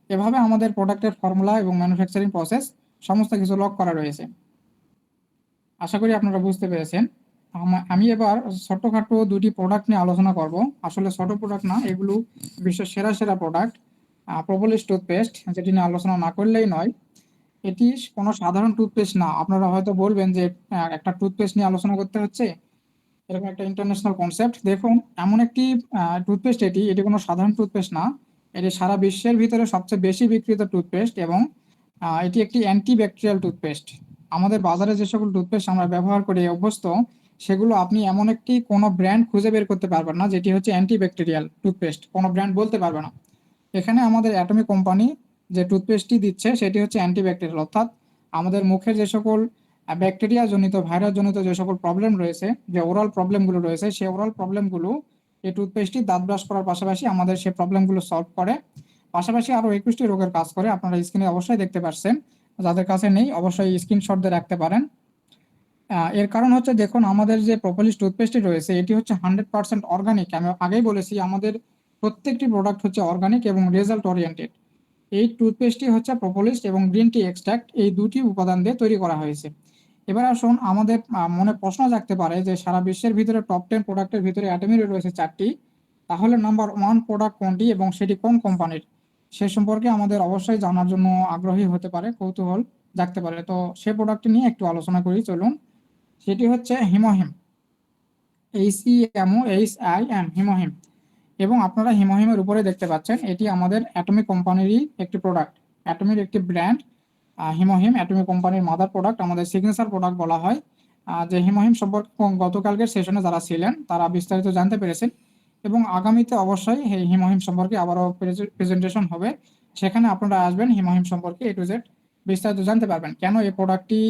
এভাবে আমাদের প্রোডাক্টের ফর্মুলা এবং ম্যানুফ্যাকচারিং প্রসেস সমস্ত কিছু লক করা রয়েছে। আশা করি আপনারা বুঝতে পেরেছেন। আমি এবার ছোটখাটো দুটি প্রোডাক্ট নিয়ে আলোচনা করব। আসলে ছোট প্রোডাক্ট না, এগুলো বিশ্বের সেরা সেরা প্রোডাক্ট। প্রোপোলিস টুথপেস্ট, যেটি নিয়ে আলোচনা না করলেই নয়। এটি কোনো সাধারণ টুথপেস্ট না। আপনারা হয়তো বলবেন যে একটা টুথপেস্ট নিয়ে আলোচনা করতে হচ্ছে, এরকম একটা ইন্টারন্যাশনাল কনসেপ্ট। দেখুন, এমন একটি টুথপেস্ট, এটি এটি কোনো সাধারণ টুথপেস্ট না। এটি সারা বিশ্বের ভিতরে সবচেয়ে বেশি বিক্রিত টুথপেস্ট এবং এটি একটি অ্যান্টি ব্যাকটেরিয়াল টুথপেস্ট। আমাদের বাজারে যে সকল টুথপেস্ট আমরা ব্যবহার করে অভ্যস্ত, সেগুলো আপনি এমন একটি কোনো ব্র্যান্ড খুঁজে বের করতে পারবেন না যেটি হচ্ছে অ্যান্টি ব্যাকটেরিয়াল টুথপেস্ট, কোনো ব্র্যান্ড বলতে পারবে না। এখানে আমাদের অ্যাটমি কোম্পানি যে টুথপেস্টটি দিচ্ছে সেটি হচ্ছে অ্যান্টি ব্যাকটেরিয়াল, অর্থাৎ আমাদের মুখের যে সকল ব্যাকটেরিয়া জনিত, ভাইরাস জনিত যে সকল প্রবলেম রয়েছে, যে ওরাল প্রবলেমগুলো রয়েছে, সেই ওরাল প্রবলেমগুলো এই টুথপেস্টটি দাঁত ব্রাশ করার পাশাপাশি আমাদের সেই প্রবলেমগুলো সলভ করে। পাশাপাশি আরো 21টি রোগের কাজ করে, আপনারা স্ক্রিনে অবশ্যই দেখতে পাচ্ছেন। যাদের কাছে নেই অবশ্যই স্ক্রিনশট দিয়ে রাখতে পারেন। এর কারণ হচ্ছে, দেখুন, আমাদের যে প্রোপোলিস টুথপেস্টটি রয়েছে এটি হচ্ছে 100% অর্গানিক। আমি আগেই বলেছি আমাদের প্রত্যেকটি প্রোডাক্ট হচ্ছে অর্গানিক এবং রেজাল্ট ওরিয়েন্টেড। এই টুথপেস্টটি হচ্ছে প্রোপোলিস এবং গ্রিন টি এক্সট্রাক্ট, এই দুটি উপাদান দিয়ে তৈরি করা হয়েছে। এবার আসুন, আমাদের মনে প্রশ্ন জাগতে পারে যে সারা বিশ্বের ভিতরে টপ 10 প্রোডাক্টের ভিতরে অ্যাটমির রয়েছে 4টি, তাহলে নাম্বার 1 প্রোডাক্ট কোনটি এবং সেটি কোন কোম্পানির, সে সম্পর্কে আমাদের অবশ্যই জানার জন্য আগ্রহী হতে পারে, কৌতূহল জাগতে পারে। তো সে প্রোডাক্টটি নিয়ে একটু আলোচনা করি, চলুন। সেটি হচ্ছে হিমোহিম, HEMOHIM, হিমোহিম। এবং আপনারা হিমোহিমের উপরে দেখতে পাচ্ছেন এটি আমাদের অ্যাটমিক কোম্পানিরই একটি প্রোডাক্ট, অ্যাটমির একটি ব্র্যান্ড। হিমোহিম অ্যাটমিক কোম্পানির মাদার প্রোডাক্ট, আমাদের সিগনেচার প্রোডাক্ট বলা হয়। যে হিমোহিম সম্পর্কে গতকালকের সেশনে যারা ছিলেন তারা বিস্তারিত জানতে পেরেছেন এবং আগামীতে অবশ্যই এই হিমোহিম সম্পর্কে আবারও প্রেজেন্টেশন হবে। সেখানে আপনারা আসবেন, হিমোহিম সম্পর্কে A to Z বিস্তারিত জানতে পারবেন। কেন এই প্রোডাক্টটি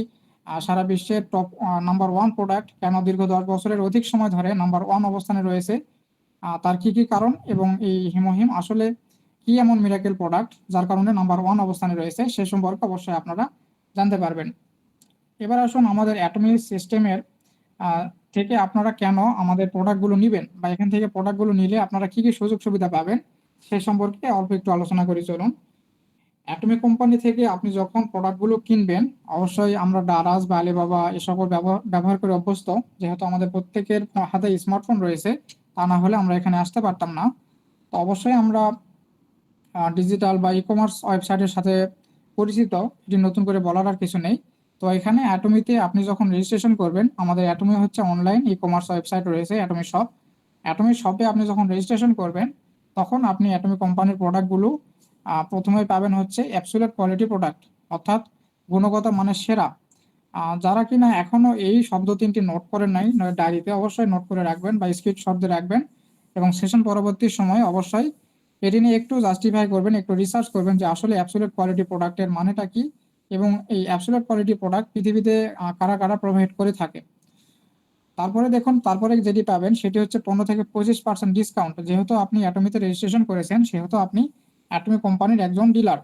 সারা বিশ্বের টপ নাম্বার 1 প্রোডাক্ট, কেন দীর্ঘ 10 বছরের অধিক সময় ধরে নাম্বার 1 অবস্থানে রয়েছে, তার কি কি কারণ, এবং এই হিমোহিম আসলে কি এমন মিরাকেল প্রোডাক্ট যার কারণে নাম্বার 1 অবস্থানে রয়েছে, সে সম্পর্কে অবশ্যই আপনারা জানতে পারবেন। এবার আসুন আমাদের অ্যাটমিক সিস্টেমের থেকে আপনারা কেন আমাদের প্রোডাক্টগুলো নিবেন বা এখান থেকে প্রোডাক্টগুলো নিলে আপনারা কি কি সুযোগ সুবিধা পাবেন সে সম্পর্কে অল্প একটু আলোচনা করি চলুন। অ্যাটমিক কোম্পানি থেকে আপনি যখন প্রোডাক্টগুলো কিনবেন, অবশ্যই আমরা দারাজ বা আলিবাবা এ সকল ব্যবহার করে অভ্যস্ত। যেহেতু আমাদের প্রত্যেকের হাতে স্মার্টফোন রয়েছে, তা না হলে আমরা এখানে আসতে পারতাম না। তো অবশ্যই আমরা ডিজিটাল বা ই কমার্স ওয়েবসাইটের সাথে পরিচিত, এটি নতুন করে বলার আর কিছু নেই। তো এখানে অ্যাটমিতে আপনি যখন রেজিস্ট্রেশন করবেন, আমাদের অ্যাটমি হচ্ছে অনলাইন ই কমার্স ওয়েবসাইট রয়েছে অ্যাটমি শপ। অ্যাটমি শপে আপনি যখন রেজিস্ট্রেশন করবেন, তখন আপনি অ্যাটমি কোম্পানির প্রোডাক্টগুলো প্রথমেই পাবেন হচ্ছে অ্যাবসোলিউট কোয়ালিটি প্রোডাক্ট, অর্থাৎ গুণগত মানের সেরা। যারা কিনা এখনো এই শব্দ তিনটি নোট করেন নাই, ডায়েরিতে অবশ্যই নোট করে রাখবেন বা স্ক্রিনশট দিয়ে রাখবেন, এবং সেশন পরবর্তী সময়ে অবশ্যই এটি নিয়ে একটু জাস্টিফাই করবেন, একটু রিসার্চ করবেন যে আসলে অ্যাবসোলিউট কোয়ালিটি প্রোডাক্টের মানেটা কি, এবং এই অ্যাবসোলিউট কোয়ালিটি প্রোডাক্ট পৃথিবীতে কারা কারা প্রোভাইড করে থাকে। তারপরে দেখুন, তারপরে যেটি পাবেন সেটি হচ্ছে 15 থেকে 25% ডিসকাউন্ট। যেহেতু আপনি অ্যাটমিতে রেজিস্ট্রেশন করেছেন, সেহেতু আপনি অ্যাটমি কোম্পানির একজন ডিলার।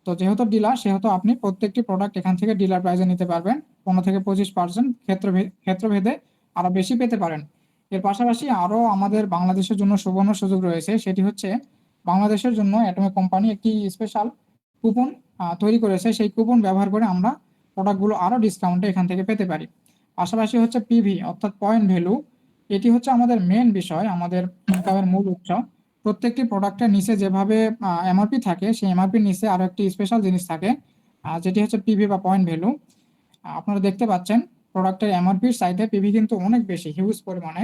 তো যেহেতু ডিলার, সেহেতু আপনি প্রত্যেকটি প্রোডাক্ট এখান থেকে ডিলার প্রাইসে নিতে পারবেন। 15 থেকে 25% ক্ষেত্রভেদে আরো বেশি পেতে পারেন। এর পাশাপাশি আরো আমাদের বাংলাদেশের জন্য সুবর্ণ সুযোগ রয়েছে, সেটি হচ্ছে বাংলাদেশের জন্য অ্যাটমি কোম্পানি একটি স্পেশাল কুপন তৈরি করেছে। সেই কুপন ব্যবহার করে আমরা প্রোডাক্টগুলো আরো ডিসকাউন্টে এখান থেকে পেতে পারি। পাশাপাশি হচ্ছে পিভি অর্থাৎ পয়েন্ট ভ্যালু, এটি হচ্ছে আমাদের মেন বিষয়, আমাদের ইনকামের মূল উৎস। প্রত্যেকটি প্রোডাক্টের নিচে যেভাবে এমআরপি থাকে, সেই এমআরপির নিচে আরো একটি স্পেশাল জিনিস থাকে, যেটি হচ্ছে পিভি বা পয়েন্ট ভ্যালু। আপনারা দেখতে পাচ্ছেন প্রোডাক্টের এমআরপির সাইডে পিভি কিন্তু অনেক বেশি, হিউজ পরিমাণে।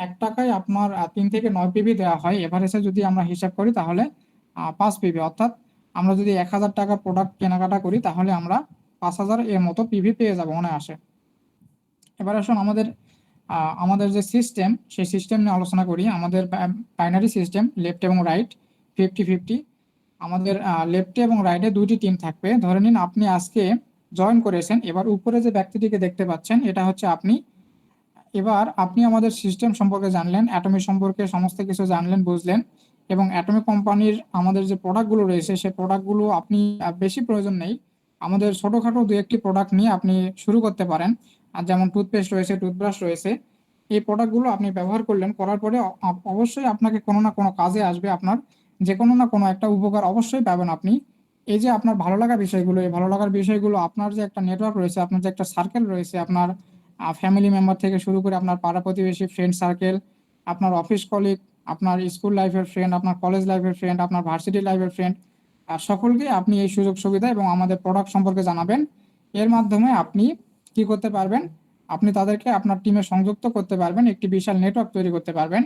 1 টাকায় আপনার 3 থেকে 9 পিভি দেওয়া হয়। এভারেজে যদি আমরা হিসাব করি তাহলে 5 পিভি, অর্থাৎ আমরা যদি 1,000 টাকার প্রোডাক্ট কেনাকাটা করি তাহলে আমরা 5,000 এর মতো পিভি পেয়ে যাবো অনায়াসে। এবার আসুন আমাদের যে সিস্টেম, সেই সিস্টেম নিয়ে আলোচনা করি। আমাদের বাইনারি সিস্টেম, লেফট এবং রাইট 50-50। আমাদের লেফটে এবং রাইটে দুইটি টিম থাকবে। ধরে নিন আপনি আজকে জয়েন করেছেন, এবার উপরে যে ব্যক্তিটিকে দেখতে পাচ্ছেন এটা হচ্ছে আপনি। এবার আপনি আমাদের সিস্টেম সম্পর্কে জানলেন, অ্যাটমি সম্পর্কে সমস্ত কিছু জানলেন, বুঝলেন, এবং অ্যাটমি কোম্পানির আমাদের যে প্রোডাক্টগুলো রয়েছে সেই প্রোডাক্টগুলো আপনি বেশি প্রয়োজন নেই, আমাদের ছোটোখাটো দু একটি প্রোডাক্ট নিয়ে আপনি শুরু করতে পারেন। আর যেমন টুথপেস্ট রয়েছে, টুথব্রাশ রয়েছে, এই প্রোডাক্টগুলো আপনি ব্যবহার করলেন, করার পরে অবশ্যই আপনাকে কোনো না কোনো কাজে আসবে, আপনার যে কোনো না কোনো একটা উপকার অবশ্যই পাবেন আপনি। এই যে আপনার ভালো লাগা বিষয়গুলো, এই ভালো লাগার বিষয়গুলো আপনার যে একটা নেটওয়ার্ক রয়েছে, আপনার যে একটা সার্কেল রয়েছে, আপনার ফ্যামিলি মেম্বার থেকে শুরু করে আপনার পাড়া প্রতিবেশী, ফ্রেন্ড সার্কেল, আপনার অফিস কলিগ, আপনার স্কুল লাইফের ফ্রেন্ড, আপনার কলেজ লাইফের ফ্রেন্ড, আপনার ভার্সিটি লাইফের ফ্রেন্ড, সকলকে আপনি এই সুযোগ সুবিধা এবং আমাদের প্রোডাক্ট সম্পর্কে জানাবেন। এর মাধ্যমে আপনি কি করতে পারবেন, আপনি তাদেরকে আপনার টিমে সংযুক্ত করতে পারবেন, একটি বিশাল নেটওয়ার্ক তৈরি করতে পারবেন।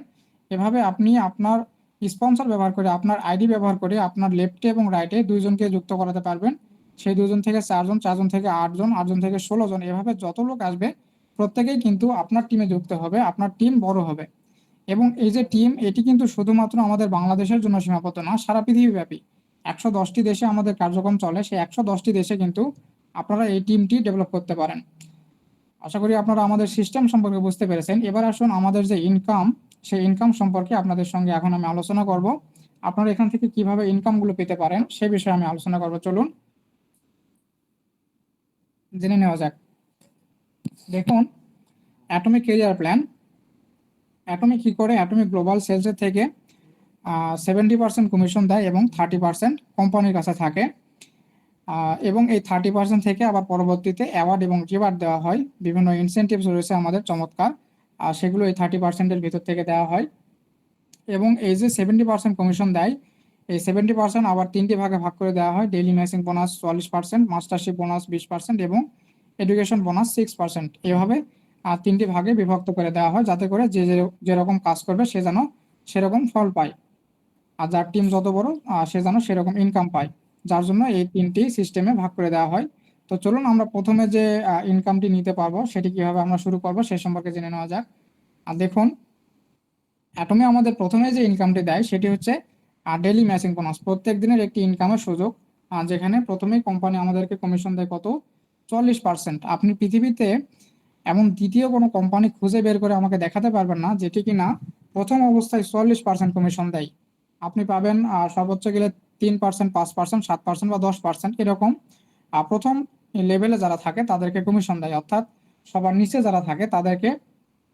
এভাবে আপনি আপনার স্পন্সর ব্যবহার করে, আপনার আইডি ব্যবহার করে আপনার লেফটে এবং রাইটে দুইজনকে যুক্ত করাতে পারবেন। সেই দুজন থেকে 4জন, 4জন থেকে 8জন, 8জন থেকে 16জন, এভাবে যত লোক আসবে প্রত্যেকেই কিন্তু আপনার টিমে যুক্ত হবে, আপনার টিম বড় হবে। এবং এই যে টিম, এটি কিন্তু শুধুমাত্র আমাদের বাংলাদেশের জন্য সীমাবদ্ধ না, সারা পৃথিবীব্যাপী 110টি দেশে আমাদের কার্যক্রম চলে। সেই 110টি দেশে কিন্তু আপনারা এই টিমটি ডেভেলপ করতে পারেন। আশা করি আপনারা আমাদের সিস্টেম সম্পর্কে বুঝতে পেরেছেন। এবার আসুন আমাদের যে ইনকাম, সেই ইনকাম সম্পর্কে আপনাদের সঙ্গে এখন আমি আলোচনা করব। আপনারা এখান থেকে কিভাবে ইনকামগুলো পেতে পারেন সে বিষয়ে আমি আলোচনা করব, চলুন জেনে নেওয়া যাক। দেখুন, অ্যাটমিক ক্যারিয়ার প্ল্যান। অ্যাটমি কি করে, অ্যাটমি গ্লোবাল সেলসের থেকে 70% কমিশন দেয় এবং 30% কোম্পানির কাছে থাকে। এবং এই 30% থেকে আবার পরবর্তীতে অ্যাওয়ার্ড এবং রিওয়ার্ড দেওয়া হয়, বিভিন্ন ইনসেন্টিভস রয়েছে আমাদের চমৎকার, আর সেগুলো এই 30%-এর ভিতর থেকে দেওয়া হয়। এবং এই যে 70% কমিশন দেয়, এই 70% আবার 3টি ভাগে ভাগ করে দেওয়া হয়। Daily messing bonus 44%, mastership bonus 20% এবং এডুকেশন বোনাস 6%। এভাবে 3টি ভাগে বিভক্ত করে দেওয়া হয়, যাতে করে যে যেরকম কাজ করবে সে যেন সেরকম ফল পায়, আর যার টিম যত বড় সে যেন সেরকম ইনকাম পায়। যার জন্য এই 3টি সিস্টেমে ভাগ করে দেওয়া হয়। তো চলুন আমরা প্রথমে যে ইনকামটি নিতে পারবো সেটি কিভাবে আমরা শুরু করবো সে সম্পর্কে জেনে নেওয়া যাক। আর দেখুন, অ্যাটমি আমাদের প্রথমে যে ইনকামটি দেয় সেটি হচ্ছে ডেইলি ম্যাচিং বোনাস, প্রত্যেক দিনের একটি ইনকামের সুযোগ। যেখানে প্রথমেই কোম্পানি আমাদেরকে কমিশন দেয় কত, 40%। আপনি পৃথিবীতে এমন দ্বিতীয় কোনো কোম্পানি খুঁজে বের করে আমাকে দেখাতে পারবেন না যেটি কিনা প্রথম অবস্থায় 40% কমিশন দেয়। আপনি পাবেন সর্বোচ্চ গেলে 3%, 5%, 7% বা 10% এরকম প্রথম লেভেলে যারা থাকে তাদেরকে কমিশন দেয়, অর্থাৎ সবার নিচে যারা থাকে তাদেরকে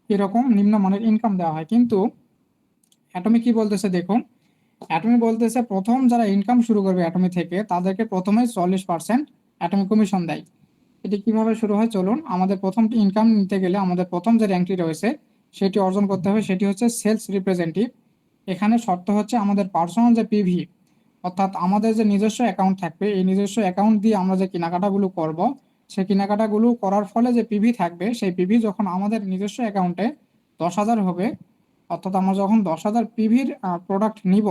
এরকম নিম্নমানের ইনকাম দেওয়া হয়। কিন্তু অ্যাটমি কি বলতেছে দেখুন, অ্যাটমি বলতেছে প্রথম যারা ইনকাম শুরু করবে অ্যাটমি থেকে তাদেরকে প্রথমে 40% অ্যাটমি কমিশন দেয়। এটি কিভাবে শুরু হয় চলুন, আমাদের প্রথম ইনকাম নিতে গেলে আমাদের প্রথম যে র্যাঙ্কটি রয়েছে সেটি অর্জন করতে হবে, সেটি হচ্ছে সেলস রিপ্রেজেন্টেটিভ। এখানে শর্ত হচ্ছে আমাদের পার্সোনাল যে পিভি, অর্থাৎ আমাদের যে নিজস্ব অ্যাকাউন্ট থাকবে, এই নিজস্ব অ্যাকাউন্ট দিয়ে আমরা যে কেনাকাটাগুলো করব, সেই কেনাকাটাগুলো করার ফলে যে পিভি থাকবে, সেই পিভি যখন আমাদের নিজস্ব অ্যাকাউন্টে 10,000 হবে, অর্থাৎ আমরা যখন 10,000 পিভির প্রোডাক্ট নিব,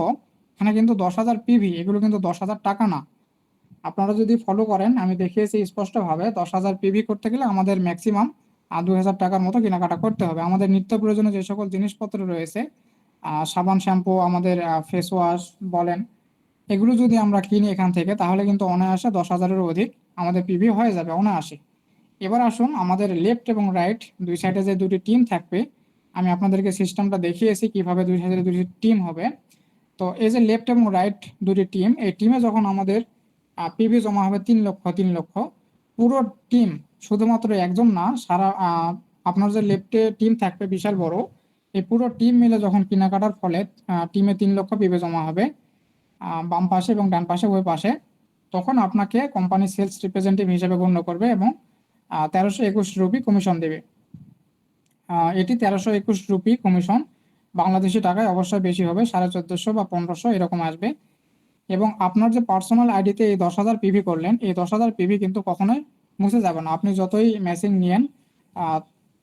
এখানে কিন্তু 10,000 পিভি, এগুলো কিন্তু 10,000 টাকা না। আপনারা যদি ফলো করেন, আমি দেখিয়েছি স্পষ্টভাবে, 10,000 পিভি করতে গেলে আমাদের ম্যাক্সিমাম 2,000 টাকার মতো কেনাকাটা করতে হবে। আমাদের নিত্য প্রয়োজনীয় যে সকল জিনিসপত্র রয়েছে, সাবান, শ্যাম্পু, আমাদের ফেস ওয়াশ বলেন, এগুলো যদি আমরা কিনি এখান থেকে, তাহলে কিন্তু অনায়াসে 10,000-এর অধিক আমাদের পিভি হয়ে যাবে অনায়াসে। এবার আসুন, আমাদের লেফট এবং রাইট দুই সাইডে যে দুটি টিম থাকবে, আমি আপনাদেরকে সিস্টেমটা দেখিয়েছি কিভাবে দুই সাইডে দুটি টিম হবে। তো এই যে লেফট এবং রাইট দুটি টিম, এই টিমে যখন আমাদের পিভি জমা হবে 3 লক্ষ, পুরো টিম, শুধুমাত্র একজন না, সারা আপনার যে লেফটে টিম থাকবে বিশাল বড়, এই পুরো টিম মিলে যখন কেনাকাটার ফলে টিমে 3 লক্ষ পিভি জমা হবে বাম পাশে এবং ডান পাশে উভয় পাশে, তখন আপনাকে কোম্পানি সেলস রিপ্রেজেন্টেটিভ হিসেবে গণ্য করবে এবং 1321 রুপি কমিশন দেবে। এটি 1321 রুপি কমিশন, বাংলাদেশি টাকায় অবশ্যই বেশি হবে, 1450 বা 1500 এরকম আসবে। এবং আপনার যে পার্সোনাল আইডিতে এই 10,000 পিভি করলেন, এই 10,000 পিভি কিন্তু কখনোই মুছে যাবে না। আপনি যতই মেশিন নিয়েন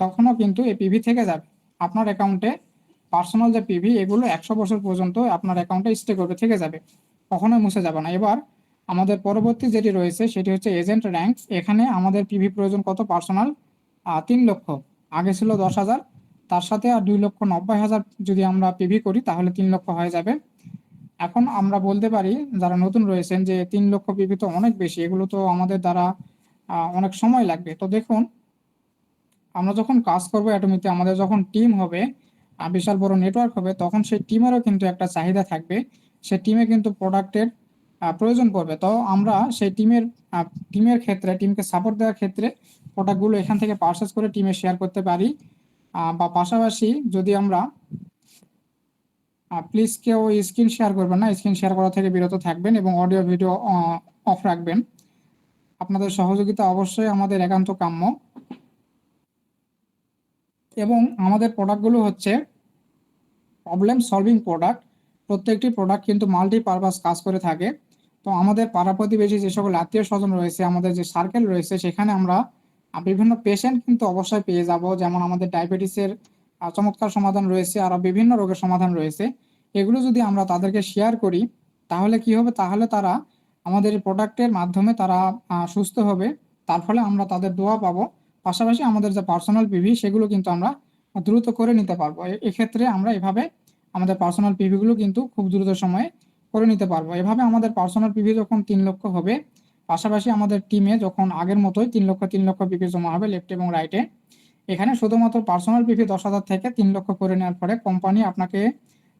তখনও কিন্তু এই পিভি থেকে যাবে আপনার অ্যাকাউন্টে। পার্সোনাল যে পিভি, এগুলো 100 বছর পর্যন্ত আপনার অ্যাকাউন্টে স্টে করবে, থেকে যাবে, কখনোই মুছে যাবে না। এবার আমাদের পরবর্তী যেটি রয়েছে সেটি হচ্ছে এজেন্ট র্যাঙ্ক। এখানে আমাদের পিভি প্রয়োজন কত? পার্সোনাল 3 লক্ষ, আগে ছিল 10,000, তার সাথে আর 2,90,000 যদি আমরা পিভি করি তাহলে 3 লক্ষ হয়ে যাবে। এখন আমরা বলতে পারি যারা নতুন রয়েছেন যে 3 লক্ষ পিভি তো অনেক বেশি, এগুলো তো আমাদের দ্বারা অনেক সময় লাগবে। তো দেখুন, আমরা যখন কাজ করবো অ্যাটমিতে, আমাদের যখন টিম হবে, বিশাল বড় নেটওয়ার্ক হবে, তখন সেই টিমেরও কিন্তু একটা চাহিদা থাকবে, সেই টিমে কিন্তু প্রোডাক্টের প্রয়োজন পড়বে। তো আমরা সেই টিমের ক্ষেত্রে, টিমকে সাপোর্ট দেওয়ার ক্ষেত্রে প্রোডাক্টগুলো এখান থেকে পারচেস করে টিমে শেয়ার করতে পারি। বা পাশাপাশি যদি আমরা, প্লিজ কেউ স্ক্রিন শেয়ার করবেন না, স্ক্রিন শেয়ার করা থেকে বিরত থাকবেন এবং অডিও ভিডিও অফ রাখবেন। আপনাদের সহযোগিতা অবশ্যই আমাদের একান্ত কাম্য। এবং আমাদের প্রোডাক্টগুলো হচ্ছে প্রবলেম সলভিং প্রোডাক্ট। প্রত্যেকটি প্রোডাক্ট কিন্তু মাল্টিপারপাস কাজ করে থাকে। তো আমাদের পাড়া প্রতিবেশী যে সকল আত্মীয় স্বজন রয়েছে, আমাদের যে সার্কেল রয়েছে, সেখানে আমরা বিভিন্ন পেশেন্ট কিন্তু অবশ্যই পেয়ে যাব। যেমন আমাদের ডায়াবেটিসের চমৎকার সমাধান রয়েছে, আরো বিভিন্ন রোগের সমাধান রয়েছে। এগুলো যদি আমরা তাদেরকে শেয়ার করি, তাহলে কি হবে? তাহলে তারা আমাদের প্রোডাক্টের মাধ্যমে তারা সুস্থ হবে, তার ফলে আমরা তাদের দোয়া পাবো। পাশাপাশি আমাদের যে পার্সোনাল পিভি, সেগুলো কিন্তু আমরা দ্রুত করে নিতে পারবো। এক্ষেত্রে আমরা এভাবে আমাদের পার্সোনাল পিভি গুলো কিন্তু খুব দ্রুত সময়ে করে নিতে পারবো। এভাবে আমাদের পার্সোনাল পিভি যখন 3 লক্ষ হবে, পাশাপাশি আমাদের টিমে যখন আগের মতোই 3 লক্ষ পিভি জমা হবে লেফট এবং রাইটে, এখানে শুধুমাত্র পার্সোনাল পিভি 10,000 থেকে 3 লক্ষ করে নেওয়ার পরে কোম্পানি আপনাকে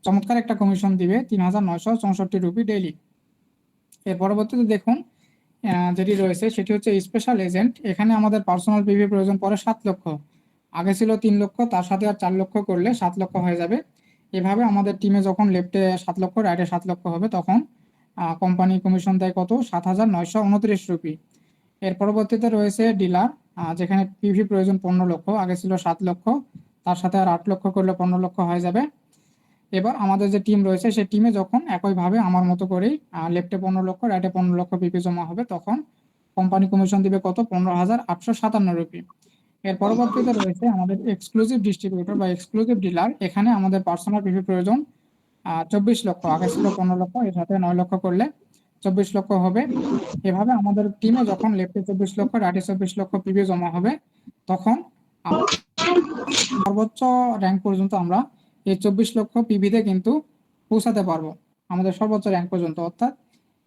চমৎকার একটা কমিশন দিবে, 3,964 রুপি ডেইলি। এর পরবর্তীতে দেখুন, যেটি রয়েছে সেটি হচ্ছে স্পেশাল এজেন্ট। এখানে আমাদের পার্সোনাল পিভি প্রয়োজন পড়ে 7 লক্ষ, আগে ছিল 3 লক্ষ, তার সাথে আর 4 লক্ষ করলে 7 লক্ষ হয়ে যাবে। এভাবে আমাদের টিমে যখন লেফটে 7 লক্ষ, রাইটে 7 লক্ষ হবে, তখন কোম্পানি কমিশন দেয় কত? 7,929 রুপি। এর পরবর্তীতে রয়েছে ডিলার, যেখানে পিভি প্রয়োজন 15 লক্ষ, আগে ছিল 7 লক্ষ, তার সাথে আর 8 লক্ষ করলে 15 লক্ষ হয়ে যাবে। এবার আমাদের যে টিম রয়েছে, সেই টিমে যখন একইভাবে আমার মতো করেই লেফটে 15 লক্ষ, রাইটে 15 লক্ষ পিপি জমা হবে, তখন কোম্পানি কমিশন দিবে কত? 15,857 রুপি। এর পরবর্তীতে রয়েছে আমাদের এক্সক্লুসিভ ডিস্ট্রিবিউটর বা এক্সক্লুসিভ ডিলার। এখানে আমাদের পার্সোনাল পিপি প্রয়োজন 24 লক্ষ, আগে ছিল 15 লক্ষ, এর সাথে 9 লক্ষ করলে 24 লক্ষ হবে। এভাবে আমাদের টিমে যখন লেফটে 24 লক্ষ, রাইটে 24 লক্ষ পিপি জমা হবে, তখন সর্বোচ্চ র্যাঙ্ক পর্যন্ত আমরা এই 24 লক্ষ পিভিতে কিন্তু পৌঁছাতে পারবো, আমাদের সর্বোচ্চ র্যাঙ্ক পর্যন্ত। অর্থাৎ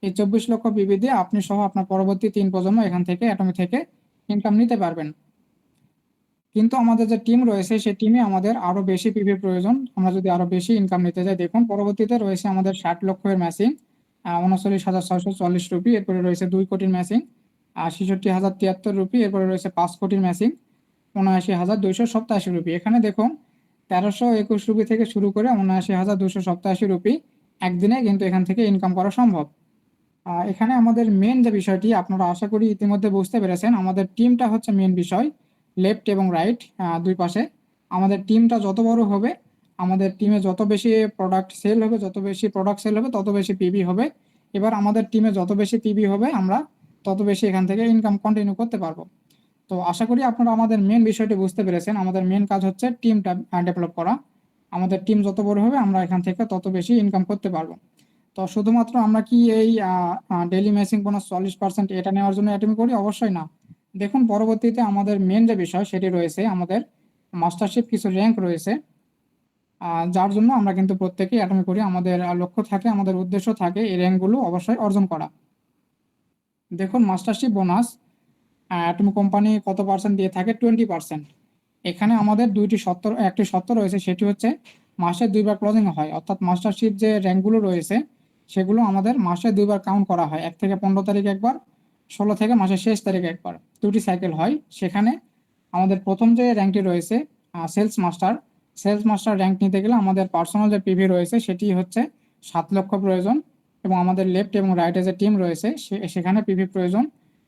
এই 24 লক্ষ পিভি দিয়ে আপনি সহ আপনার পরবর্তী 3 প্রজন্ম এখান থেকে, অ্যাটমি থেকে ইনকাম নিতে পারবেন। কিন্তু আমাদের যে টিম রয়েছে, সেই টিমে আমাদের আরো বেশি পিভি প্রয়োজন, আমরা যদি আরো বেশি ইনকাম নিতে চাই। দেখুন, পরবর্তীতে রয়েছে আমাদের 60 লক্ষের মেশিন, 39,640 রুপি। এরপরে রয়েছে 2 কোটির মেশিন, ৬৬,০৭৩ রুপি। এরপরে রয়েছে 5 কোটির মেশিন ৭৯,২87 রুপি। এখানে দেখুন ১৩২১ রুপি থেকে শুরু করে ৭৯,২87 রুপি একদিনে কিন্তু এখান থেকে ইনকাম করা সম্ভব। এখানে আমাদের মেন যে বিষয়টি আপনারা আশা করি ইতিমধ্যে বুঝতে পেরেছেন, আমাদের টিমটা হচ্ছে মেন বিষয়। লেফট এবং রাইট দুই পাশে আমাদের টিমটা যত বড় হবে, আমাদের টিমে যত বেশি প্রোডাক্ট সেল হবে, তত বেশি পিবি হবে। এবার আমাদের টিমে যত বেশি পিবি হবে, আমরা তত বেশি এখান থেকে ইনকাম কন্টিনিউ করতে পারবো। তো আশা করি আপনারা আমাদের মেন বিষয়টি বুঝতে পেরেছেন। আমাদের মেন কাজ হচ্ছে টিমটা ডেভেলপ করা। আমাদের টিম যত বড় হবে, আমরা এখান থেকে তত বেশি ইনকাম করতে পারবো। তো শুধুমাত্র আমরা কি এই ডেইলি মেসিং বোনাস 40% এটা নেওয়ার জন্য অ্যাটেম্প করি? অবশ্যই না। দেখুন পরবর্তীতে আমাদের মেন যে বিষয় সেটি রয়েছে, আমাদের মাস্টারশিপ কিছু র্যাঙ্ক রয়েছে, যার জন্য আমরা কিন্তু প্রত্যেকেই অ্যাটেম্প করি। আমাদের লক্ষ্য থাকে, আমাদের উদ্দেশ্য থাকে এই র্যাঙ্কগুলো অবশ্যই অর্জন করা। দেখুন মাস্টারশিপ বোনাস অ্যাটম কোম্পানি কত পার্সেন্ট দিয়ে থাকে? 20%। এখানে আমাদের একটি শর্ত রয়েছে, সেটি হচ্ছে মাসে 2বার ক্লোজিং হয়। অর্থাৎ মাস্টারশিপ যে র্যাঙ্কগুলো রয়েছে সেগুলো আমাদের মাসে 2বার কাউন্ট করা হয়। 1 থেকে 15 তারিখ একবার, 16 থেকে মাসের শেষ তারিখে একবার, 2টি সাইকেল হয়। সেখানে আমাদের প্রথম যে র্যাঙ্কটি রয়েছে সেলস মাস্টার র্যাঙ্ক নিতে গেলে আমাদের পার্সোনাল যে পিভি রয়েছে সেটি হচ্ছে 7 লক্ষ প্রয়োজন। এবং আমাদের লেফট এবং রাইটে যে টিম রয়েছে সেখানে পিভি প্রয়োজন,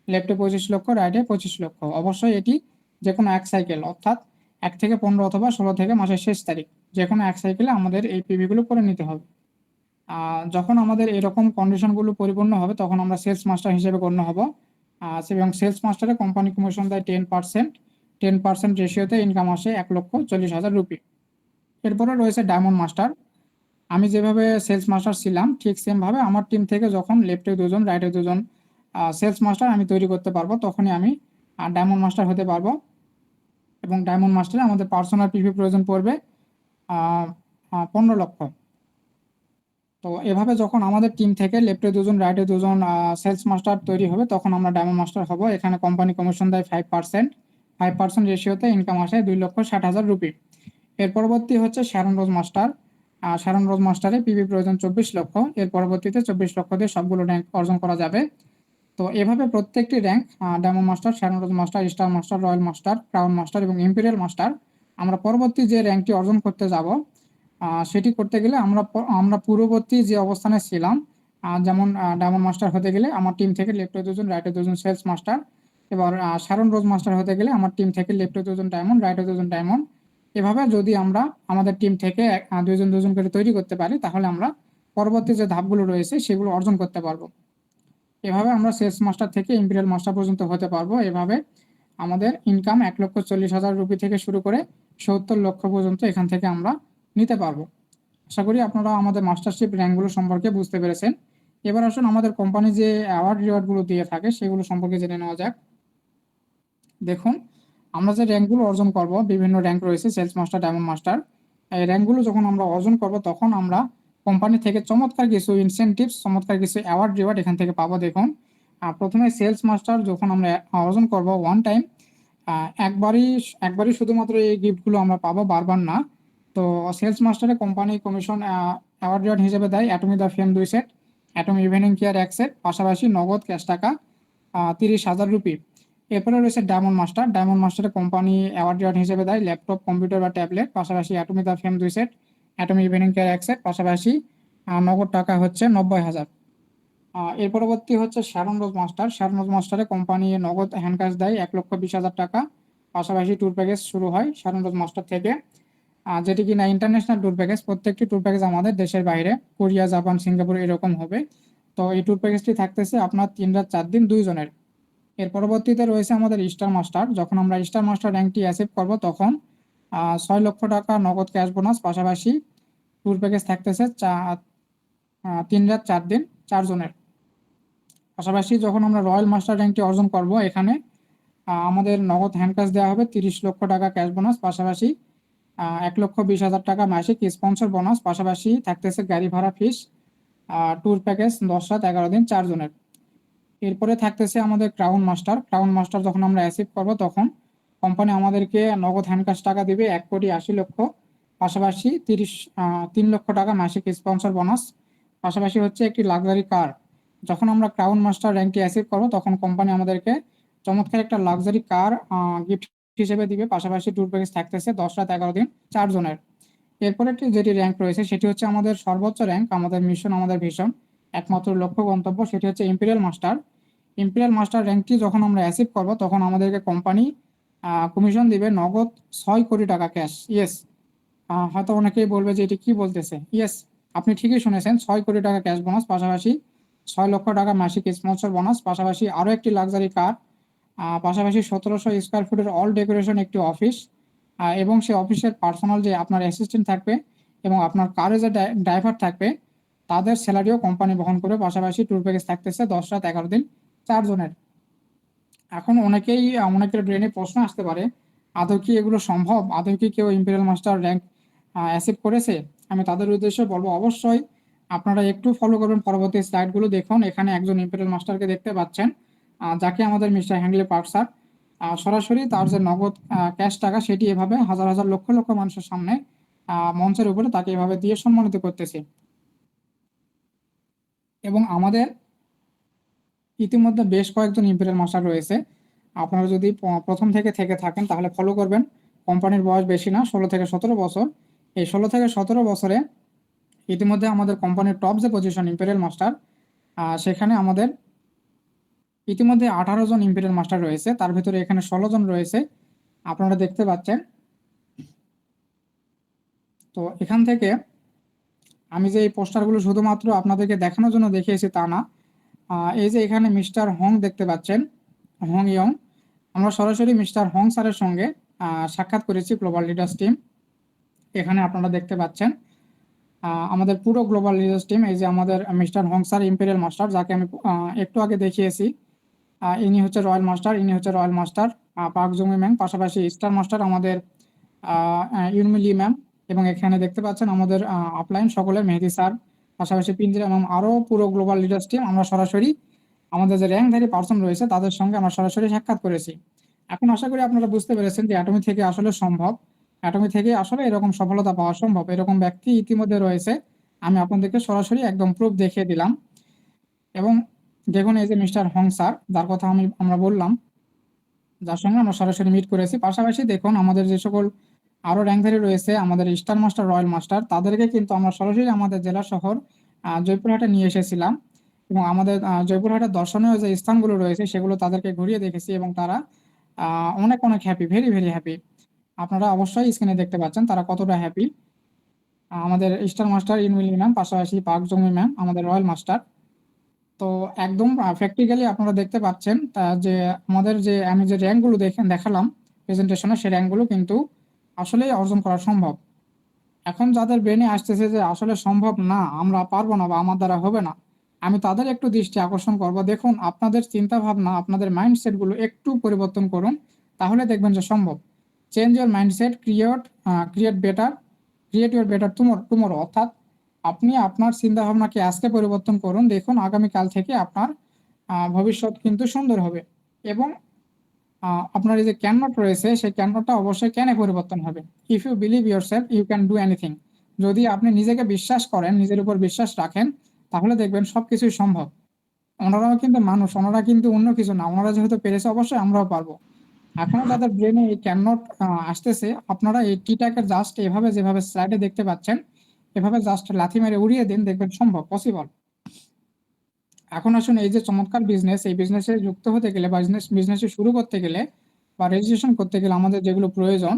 লেফটে 25 লক্ষ, রাইটে 25 লক্ষ। অবশ্যই এটি যে কোনো এক সাইকেল, অর্থাৎ 1 থেকে 15 অথবা 16 থেকে মাসের শেষ তারিখ, যে কোনো এক সাইকেলে আমাদের এই পিভিগুলো করে নিতে হবে। যখন আমাদের এরকম কন্ডিশনগুলো পরিপূর্ণ হবে তখন আমরা সেলস মাস্টার হিসেবে গণ্য হব। এবং সেলস মাস্টারে কোম্পানি কমিশন দেয় 10%। 10% রেশিওতে ইনকাম আসে 1,40,000 রুপি। এরপরে রয়েছে ডায়মন্ড মাস্টার। আমি যেভাবে সেলস মাস্টার ছিলাম ঠিক সেমভাবে আমার টিম থেকে যখন লেফটে 2জন, রাইটে 2জন সেলস মাস্টার আমি তৈরি করতে পারবো, তখনই আমি ডায়মন্ড মাস্টার হতে পারবো। এবং ডায়মন্ড মাস্টারে আমাদের পার্সোনাল পিভি প্রয়োজন পড়বে 15 লক্ষ। তো এভাবে যখন আমাদের টিম থেকে লেফটে 2জন, রাইটে 2জন সেলস মাস্টার তৈরি হবে তখন আমরা ডায়মন্ড মাস্টার হব। এখানে কোম্পানি কমিশন দেয় 5%। 5% রেশিওতে ইনকাম আসে 2,60,000 রুপি। এর পরবর্তী হচ্ছে Sharon rose master. Sharon rose মাস্টারে PB প্রয়োজন 24 লক্ষ। এর পরবর্তীতে 24 লক্ষ দিয়ে সবগুলো র্যাঙ্ক অর্জন করা যাবে। তো এভাবে প্রত্যেকটি rank diamond master, Sharon rose master, star master, royal master, crown master এবং ইম্পেরিয়াল মাস্টার, আমরা পরবর্তী যে র্যাঙ্কটি অর্জন করতে যাব সেটি করতে গেলে আমরা পূর্ববর্তী যে অবস্থানে ছিলাম, যেমন ডায়মন্ড মাস্টার হতে গেলে আমার টিম থেকে লেফটে 2জন, রাইটে 2জন সেলস মাস্টার। এবার শ্যারন রোজ মাস্টার হতে গেলে আমার টিম থেকে লেফটে 2জন ডায়মন্ড, রাইটে 2জন ডায়মন্ড। এভাবে যদি আমরা আমাদের টিম থেকে 2জন করে তৈরি করতে পারি তাহলে আমরা পরবর্তী যে ধাপগুলো রয়েছে সেগুলো অর্জন করতে পারবো। এভাবে আমরা সেলস মাস্টার থেকে ইম্পেরিয়াল মাস্টার পর্যন্ত হতে পারবো। এভাবে আমাদের ইনকাম 1,40,000 রুপি থেকে শুরু করে 70 লক্ষ পর্যন্ত এখান থেকে আমরা নিতে পারবো। আশা করি আপনারা আমাদের মাস্টারশিপ র্যাঙ্কগুলো সম্পর্কে বুঝতে পেরেছেন। এবার আসুন আমাদের কোম্পানি যে অ্যাওয়ার্ড রিওয়ার্ডগুলো দিয়ে থাকে সেগুলো সম্পর্কে জেনে নেওয়া যাক। দেখুন আমরা যে র্যাঙ্কগুলো অর্জন করব, বিভিন্ন র্যাঙ্ক রয়েছে সেলস মাস্টার, ডায়মন্ড মাস্টার। এই র্যাঙ্কগুলো যখন আমরা অর্জন করব তখন আমরা কোম্পানি থেকে চমৎকার কিছু ইনসেনটিভস, চমৎকার কিছু অ্যাওয়ার্ড রিওয়ার্ড এখান থেকে পাবো। দেখুন প্রথমে সেলস মাস্টার যখন আমরা অর্জন করব ওয়ান টাইম, একবারই শুধুমাত্র এই গিফটগুলো আমরা পাবো, বারবার না। তো সেলস মাস্টারে কোম্পানি কমিশন অ্যাওয়ার্ড রিওয়ার্ড হিসেবে দেয় Atomy the fame 2 set, Atomy evening care 1 set, পাশাপাশি নগদ ক্যাশ টাকা 30,000 রুপি। এরপরে রয়েছে ডায়মন্ড মাস্টার। ডায়মন্ড মাস্টারে কোম্পানি অ্যাওয়ার্ড রিওয়ার্ড হিসেবে দেয় ল্যাপটপ, কম্পিউটার বা ট্যাবলেট, পাশাপাশি Atomy the fame 2 set, Atomy evening care 1 set, পাশাপাশি নগদ টাকা হচ্ছে 90,000। এর পরবর্তী হচ্ছে Sharon rose master. Sharon rose মাস্টারে কোম্পানি নগদ হ্যান্ড ক্যাশ দেয় 1,20,000 টাকা, পাশাপাশি ট্যুর প্যাকেজ শুরু হয় শ্যারন রোজ মাস্টার থেকে, যেটি কিনা ইন্টারন্যাশনাল ট্যুর প্যাকেজ। প্রত্যেকটি ট্যুর প্যাকেজ আমাদের দেশের বাইরে, কোরিয়া, জাপান, সিঙ্গাপুর এরকম হবে। তো এই ট্যুর প্যাকেজটি থাকতেছে আপনার 3 রাত 4 দিন 2 জনের। এর পরবর্তীতে রয়েছে আমাদের স্টার মাস্টার। যখন আমরা স্টার মাস্টার র্যাঙ্কটি অ্যাচিভ করব তখন 6 লক্ষ টাকা নগদ ক্যাশ বোনাস, পাশাপাশি ট্যুর প্যাকেজ থাকতেছে 3 রাত 4 দিন 4 জনের। পাশাপাশি যখন আমরা রয়্যাল মাস্টার র্যাঙ্কটি অর্জন করব এখানে আমাদের নগদ হ্যান্ড ক্যাশ দেওয়া হবে 30 লক্ষ টাকা ক্যাশ বোনাস, পাশাপাশি 1,20,000 টাকা মাসিক স্পন্সর বোনাস, পাশাপাশি থাকতেছে গাড়ি ভাড়া ফিস, ট্যুর প্যাকেজ 10 রাত 11 দিন 4 জনের। এরপরে থাকতেছে আমাদের ক্রাউন মাস্টার। ক্রাউন মাস্টার যখন আমরা অ্যাচিভ করব তখন কোম্পানি আমাদেরকে নগদ হ্যান্ড ক্যাশ টাকা দিবে 1,80,00,000, পাশাপাশি 3 লক্ষ টাকা মাসিক স্পন্সর বোনাস, পাশাপাশি হচ্ছে একটি লাক্সারি কার যখন আমরা ক্রাউন মাস্টার র্যাঙ্কটি অ্যাচিভ করবো তখন কোম্পানি আমাদেরকে চমৎকার একটা লাক্সারি কার গিফট হিসেবে দিবে, পাশাপাশি ট্যুর প্যাকেজ থাকতেছে 10 রাত 11 দিন 4 জনের। এরপরে যেটি র্যাঙ্ক রয়েছে সেটি হচ্ছে আমাদের সর্বোচ্চ র্যাঙ্ক, আমাদের মিশন, আমাদের ভিশন, একমাত্র লক্ষ্য গন্তব্য, সেটি হচ্ছে ইম্পেরিয়াল মাস্টার। ইম্পেরিয়াল মাস্টার র্যাঙ্কটি যখন আমরা অ্যাচিভ করব তখন আমাদেরকে কোম্পানি কমিশন দিবে নগদ 6 কোটি টাকা ক্যাশ। ইয়েস, হয়তো অনেকেই বলবে যে এটি কি বলতেছে। ইয়েস, আপনি ঠিকই শুনেছেন, 6 কোটি টাকা ক্যাশ বোনাস, পাশাপাশি 6 লক্ষ টাকা মাসিক স্পন্সর বোনাস, পাশাপাশি আরও একটি লাক্সারি কার, পাশাপাশি 1700 স্কোয়ার ফুটের অল ডেকোরেশন একটি অফিস, এবং সেই অফিসের পার্সোনাল যে আপনার অ্যাসিস্ট্যান্ট থাকবে এবং আপনার কারে যে ড্রাইভার থাকবে তাদের স্যালারিও কোম্পানি বহন করে, পাশাপাশি ট্যুর প্যাকেজ থাকতেছে 10 রাত 11 দিন 4 জনের। এখন অনেকের ব্রেনে প্রশ্ন আসতে পারে, আদৌ কি এগুলো সম্ভব? আদৌ কি কেউ ইম্পেরিয়াল মাস্টার র্যাঙ্ক অ্যাচিভ করেছে? আমি তাদের উদ্দেশ্যে বলবো, অবশ্যই আপনারা একটু ফলো করবেন, পরবর্তী স্লাইডগুলো দেখুন। এখানে একজন ইম্পেরিয়াল মাস্টারকে দেখতে পাচ্ছেন, যাকে আমাদের মিস্টার হ্যাংলি পার্ক স্যার সরাসরি তার যে নগদ ক্যাশ টাকা সেটি এভাবে হাজার হাজার লক্ষ লক্ষ মানুষের সামনে মঞ্চের উপরে তাকে এভাবে দিয়ে সম্মানিত করতেছে। এবং আমাদের ইতিমধ্যে বেশ কয়েকজন ইম্পেরিয়াল মাস্টার রয়েছে। আপনারা যদি প্রথম থেকে থাকেন তাহলে ফলো করবেন। কোম্পানির বয়স বেশি না, 16 থেকে 17 বছর। এই 16 থেকে 17 বছরে ইতিমধ্যে আমাদের কোম্পানির টপ যে পজিশন ইম্পেরিয়াল মাস্টার, সেখানে আমাদের ইতিমধ্যে 18 জন ইম্পেরিয়াল মাস্টার রয়েছে, তার ভিতরে এখানে 16 জন রয়েছে, আপনারা দেখতে পাচ্ছেন। তো এখান থেকে আমি যে এই পোস্টারগুলো শুধুমাত্র আপনাদেরকে দেখানোর জন্য দেখিয়েছি তা না, এই যে এখানে মিস্টার হং দেখতে পাচ্ছেন, হং ইয়ং, আমরা সরাসরি মিস্টার হং স্যারের সঙ্গে সাক্ষাৎ করেছি, গ্লোবাল লিডার্স টিম। এখানে আপনারা দেখতে পাচ্ছেন আমাদের পুরো গ্লোবাল লিডার্স টিম। এই যে আমাদের mister Hong sir imperial master, যাকে আমি একটু আগে দেখিয়েছি, ইনি হচ্ছে রয়্যাল মাস্টার, ইনি হচ্ছে রয়্যাল মাস্টার পার্ক জমি ম্যাম, পাশাপাশি স্টার মাস্টার আমাদের ইউনমিলি ম্যাম, এবং এখানে দেখতে পাচ্ছেন আমাদের আপলাইন সকলের মেহেদি স্যার, পাশাপাশি পিঞ্জিরা এবং আরও পুরো গ্লোবাল লিডার্স টিম। আমরা সরাসরি আমাদের যে র্যাঙ্কধারী পার্সন রয়েছে তাদের সঙ্গে আমরা সরাসরি সাক্ষাৎ করেছি। এখন আশা করি আপনারা বুঝতে পেরেছেন যে অ্যাটমি থেকে আসলে সম্ভব, অ্যাটমি থেকে আসলে এরকম সফলতা পাওয়া সম্ভব। এরকম ব্যক্তি ইতিমধ্যে রয়েছে, আমি আপনাদেরকে সরাসরি একদম প্রুফ দেখিয়ে দিলাম। এবং দেখুন এই যে মিস্টার হং স্যার, যার কথা আমরা বললাম, যার সঙ্গে আমরা সরাসরি মিট করেছি। পাশাপাশি দেখুন আমাদের যে সকল আরো র্যাঙ্কধারী রয়েছে, আমাদের স্টার মাস্টার, রয়্যাল মাস্টার, তাদেরকে কিন্তু আমরা সরাসরি আমাদের জেলা শহর জয়পুরহাটে নিয়ে এসেছিলাম, এবং আমাদের জয়পুরহাটের দর্শনীয় যে স্থানগুলো রয়েছে সেগুলো তাদেরকে ঘুরিয়ে দেখেছি, এবং তারা অনেক অনেক হ্যাপি, ভেরি ভেরি হ্যাপি। আপনারা অবশ্যই স্ক্রিনে দেখতে পাচ্ছেন তারা কতটা হ্যাপি। আমাদের স্টার মাস্টার ইনমিলি ম্যাম, পাশাপাশি পার্ক জমি ম্যাম, আমাদের রয়্যাল মাস্টার। তো একদম প্র্যাকটিক্যালি আপনারা দেখতে পাচ্ছেন যে আমাদের যে আমি যে র্যাঙ্কগুলো দেখালাম প্রেজেন্টেশনে, সেই র্যাঙ্কগুলো কিন্তু আসলেই অর্জন করা সম্ভব। এখন যাদের ব্রেনে আসতেছে যে আসলে সম্ভব না, আমরা পারবো না বা আমার দ্বারা হবে না, আমি তাদের একটু দৃষ্টি আকর্ষণ করব। দেখুন, আপনাদের চিন্তা ভাবনা, আপনাদের মাইন্ডসেটগুলো একটু পরিবর্তন করুন, তাহলে দেখবেন যে সম্ভব। Change your mindset, create your better tomorrow. অর্থাৎ আপনি আপনার চিন্তা ভাবনাকে আজকে পরিবর্তন করুন, দেখুন আগামীকাল থেকে আপনার ভবিষ্যৎ কিন্তু সুন্দর হবে। এবং আপনার এই যে ক্যান নট রয়েছে, সেই ক্যান নটটা অবশ্যই ক্যানে পরিবর্তন হবে। If you believe yourself you can do anything. যদি আপনি নিজেকে বিশ্বাস করেন, নিজের উপর বিশ্বাস রাখেন, তাহলে দেখবেন সবকিছুই সম্ভব। ওনারাও কিন্তু মানুষ, ওনারা কিন্তু অন্য কিছু না, ওনারা যেহেতু পেরেছে অবশ্যই আমরাও পারবো। এখনো যাদের ব্রেনে এই ক্যান নট আসতেছে, আপনারা এই টিটাকে জাস্ট এভাবে যেভাবে স্লাইডে দেখতে পাচ্ছেন এভাবে জাস্ট লাথি মেরে উড়িয়ে দিন, দেখবেন সম্ভব, পসিবল। এখন আসুন, এই যে চমৎকার বিজনেস, এই বিজনেসে যুক্ত হতে গেলে বা বিজনেসে শুরু করতে গেলে বা রেজিস্ট্রেশন করতে গেলে আমাদের যেগুলো প্রয়োজন,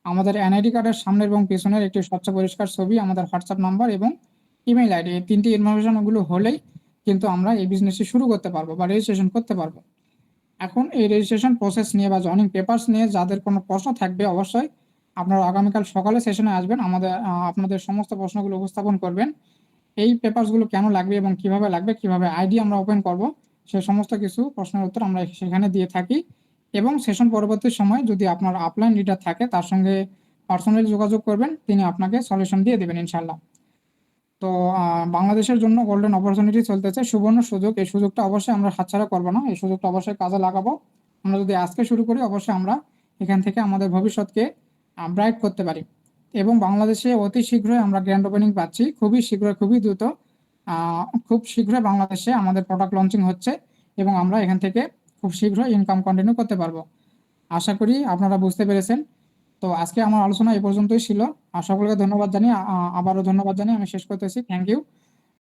আমাদের এনআইডি কার্ডের সামনের এবং পেছনের একটি স্বচ্ছ পরিষ্কার ছবি, আমাদের হোয়াটসঅ্যাপ নাম্বার এবং ইমেইল আইডি, এই তিনটি ইনফরমেশন গুলো হলেই কিন্তু আমরা এই বিজনেসটি শুরু করতে পারবো বা রেজিস্ট্রেশন করতে পারবো। এখন এই রেজিস্ট্রেশন প্রসেস নিয়ে বা জয়নিং পেপারস নিয়ে যাদের কোনো প্রশ্ন থাকবে, অবশ্যই আপনারা আগামীকাল সকালে সেশনে আসবেন, আপনাদের সমস্ত প্রশ্নগুলো উপস্থাপন করবেন। এই পেপারসগুলো কেন লাগবে এবং কিভাবে লাগবে, কিভাবে আইডি আমরা ওপেন করব, সে সমস্ত কিছু প্রশ্নের উত্তর আমরা সেখানে দিয়ে থাকি। এবং সেশন পরবর্তী সময় যদি আপনার আপলাইন লিডার থাকে তার সঙ্গে পার্সোনালি যোগাযোগ করবেন, তিনি আপনাকে সলিউশন দিয়ে দেবেন ইনশাল্লাহ। তো বাংলাদেশের জন্য গোল্ডেন অপরচুনিটি চলতেছে, সুবর্ণ সুযোগ। এই সুযোগটা অবশ্যই আমরা হাতছাড়া করবো না, এই সুযোগটা অবশ্যই কাজে লাগাবো। আমরা যদি আজকে শুরু করি, অবশ্যই আমরা এখান থেকে আমাদের ভবিষ্যৎকে ব্রাইট করতে পারি। এবং বাংলাদেশে অতি শীঘ্রই আমরা গ্র্যান্ড ওপেনিং পাচ্ছি, খুবই শীঘ্রই, খুবই দ্রুত। খুব শীঘ্রই বাংলাদেশে আমাদের প্রোডাক্ট লঞ্চিং হচ্ছে এবং আমরা এখান থেকে খুব শীঘ্রই ইনকাম কন্টিনিউ করতে পারবো। আশা করি আপনারা বুঝতে পেরেছেন। তো আজকে আমার আলোচনা এই পর্যন্তই ছিল। সকলকে ধন্যবাদ জানিয়ে আবারও ধন্যবাদ জানিয়ে আমি শেষ করতেছি। Thank you.